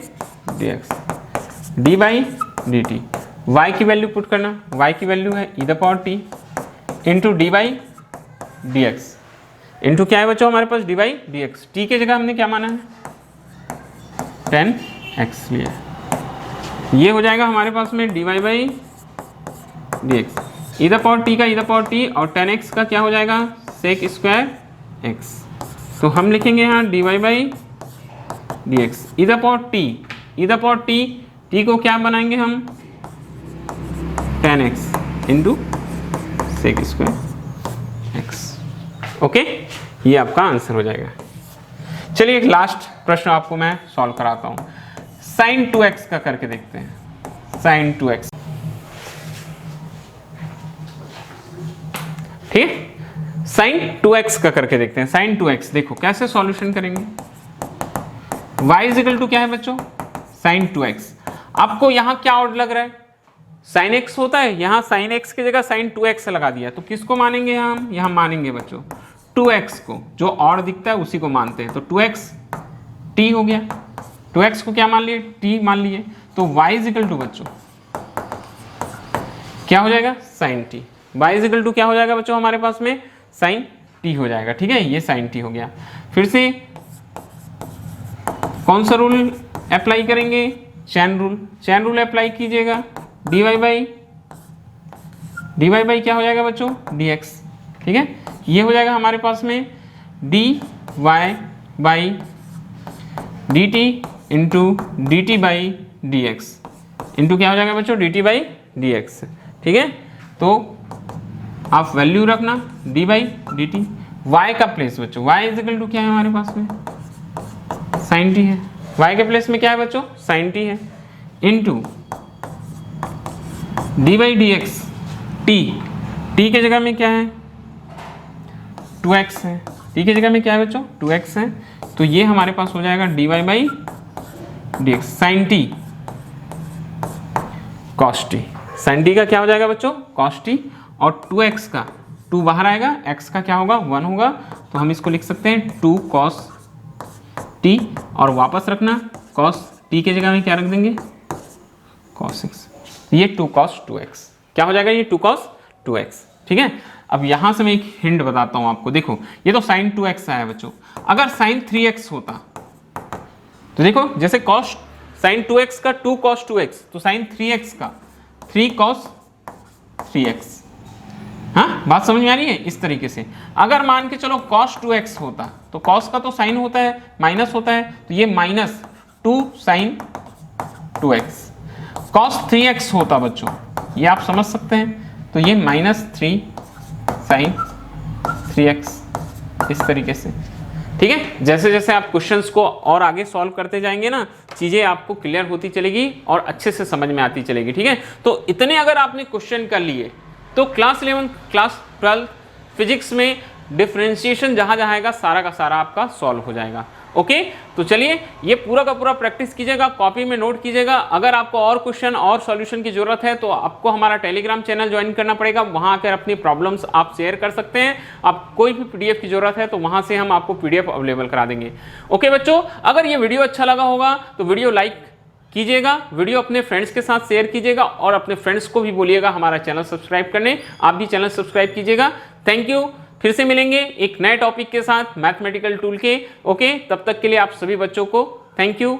dx, d by dt। y की वैल्यू पुट करना, y की वैल्यू है e the power t into D by D x into क्या है बच्चों हमारे पास? D by D X. T के जगह हमने क्या माना है? 10x लिया। ये हो जाएगा हमारे पास में d Y by D x, E the power t का ई द पावर टी, और 10x का क्या हो जाएगा? Sec square x। तो हम लिखेंगे यहाँ d Y by D x, E the power t, e the power t, t को क्या बनाएंगे हम? 10x into sec square x। Okay, ये आपका आंसर हो जाएगा। चलिए एक लास्ट प्रश्न आपको मैं सॉल्व कराता हूँ। साइन 2x का करके देखते हैं। साइन 2x, ठीक है, साइन 2x का करके देखते हैं। साइन 2x देखो कैसे सॉल्यूशन करेंगे। y इज इक्वल टू क्या है बच्चों? Sign 2x। आपको यहां क्या ऑड लग रहा है? साइन x होता है, यहां साइन x की जगह साइन 2x लगा दिया, तो किसको मानेंगे हम? यहां मानेंगे बच्चों 2x को, जो ऑड दिखता है उसी को मानते हैं। तो 2x t हो गया, 2x को क्या मान लिए? t मान लिए। तो y इज इक्वल टू बच्चों क्या हो जाएगा? Sine t। y is equal to क्या हो जाएगा बच्चों हमारे पास में? साइन t हो जाएगा। ठीक है, ये साइन t हो गया। फिर से कौन सा रूल अप्लाई करेंगे? चैन रूल अप्लाई कीजिएगा, dy बाई क्या हो जाएगा बच्चों, dx। ठीक है, ये हो जाएगा हमारे पास में dy by dt into dt by dx into क्या हो जाएगा बच्चों, dt बाई dx। ठीक है, तो आप वैल्यू रखना d बाई dt। y का प्लेस बच्चों, y इज इक्वल टू क्या है हमारे पास में, sin t है। y के प्लेस में क्या है बच्चों, sin t है, into d by dx, t के जगह में क्या है 2x है, t के जगह में क्या है बच्चों 2x है, तो ये हमारे पास हो जाएगा dy by dx sin t cos t। sin t का क्या हो जाएगा बच्चों cos t, और 2x का 2 बाहर आएगा, x का क्या होगा 1 होगा, तो हम इसको लिख सकते हैं 2 cos t, और वापस रखना cos t के जगह में क्या रख देंगे cos x, ये 2 cos 2x क्या हो जाएगा, ये 2 cos 2x। ठीक है, अब यहां से मैं एक हिंट बताता हूं आपको, देखो ये तो sin 2x आया बच्चों, अगर sin 3x होता तो देखो जैसे cos sin 2x का 2 cos 2x, तो sin 3x का 3 cos 3x। हाँ, बात समझ में आ रही है। इस तरीके से अगर मान के चलो cos 2x होता, तो cos का तो साइन होता है, माइनस होता है, तो ये minus 2 sin 2x। cos 3x होता बच्चों, ये आप समझ सकते हैं, तो ये माइनस 3 sin 3x, इस तरीके से। ठीक है, जैसे जैसे आप क्वेश्चंस को और आगे सॉल्व करते जाएंगे ना, चीजें आपको क्लियर होती चलेगी और अच्छे से समझ में आती चलेगी। ठीक है, तो इतने अगर आपने क्वेश्चन कर लिए तो क्लास 11 क्लास 12 फिजिक्स में डिफरेंशिएशन जहां जहां आएगा सारा का सारा आपका सॉल्व हो जाएगा। ओके, तो चलिए ये पूरा का पूरा प्रैक्टिस कीजिएगा, कॉपी में नोट कीजिएगा। अगर आपको और क्वेश्चन और सॉल्यूशन की जरूरत है तो आपको हमारा टेलीग्राम चैनल ज्वाइन करना पड़ेगा, वहां आकर अपनी प्रॉब्लम्स आप शेयर कर सकते हैं। आप कोई भी पीडीएफ की जरूरत है तो वहां से हम आपको पीडीएफ अवेलेबल करा देंगे। ओके बच्चों, अगर ये वीडियो अच्छा लगा होगा तो वीडियो लाइक कीजिएगा, वीडियो अपने फ्रेंड्स के साथ शेयर कीजिएगा, और अपने फ्रेंड्स को भी बोलिएगा हमारा चैनल सब्सक्राइब करने। आप भी चैनल सब्सक्राइब कीजिएगा। थैंक यू, फिर से मिलेंगे एक नए टॉपिक के साथ मैथमेटिकल टूल के। ओके, तब तक के लिए आप सभी बच्चों को थैंक यू।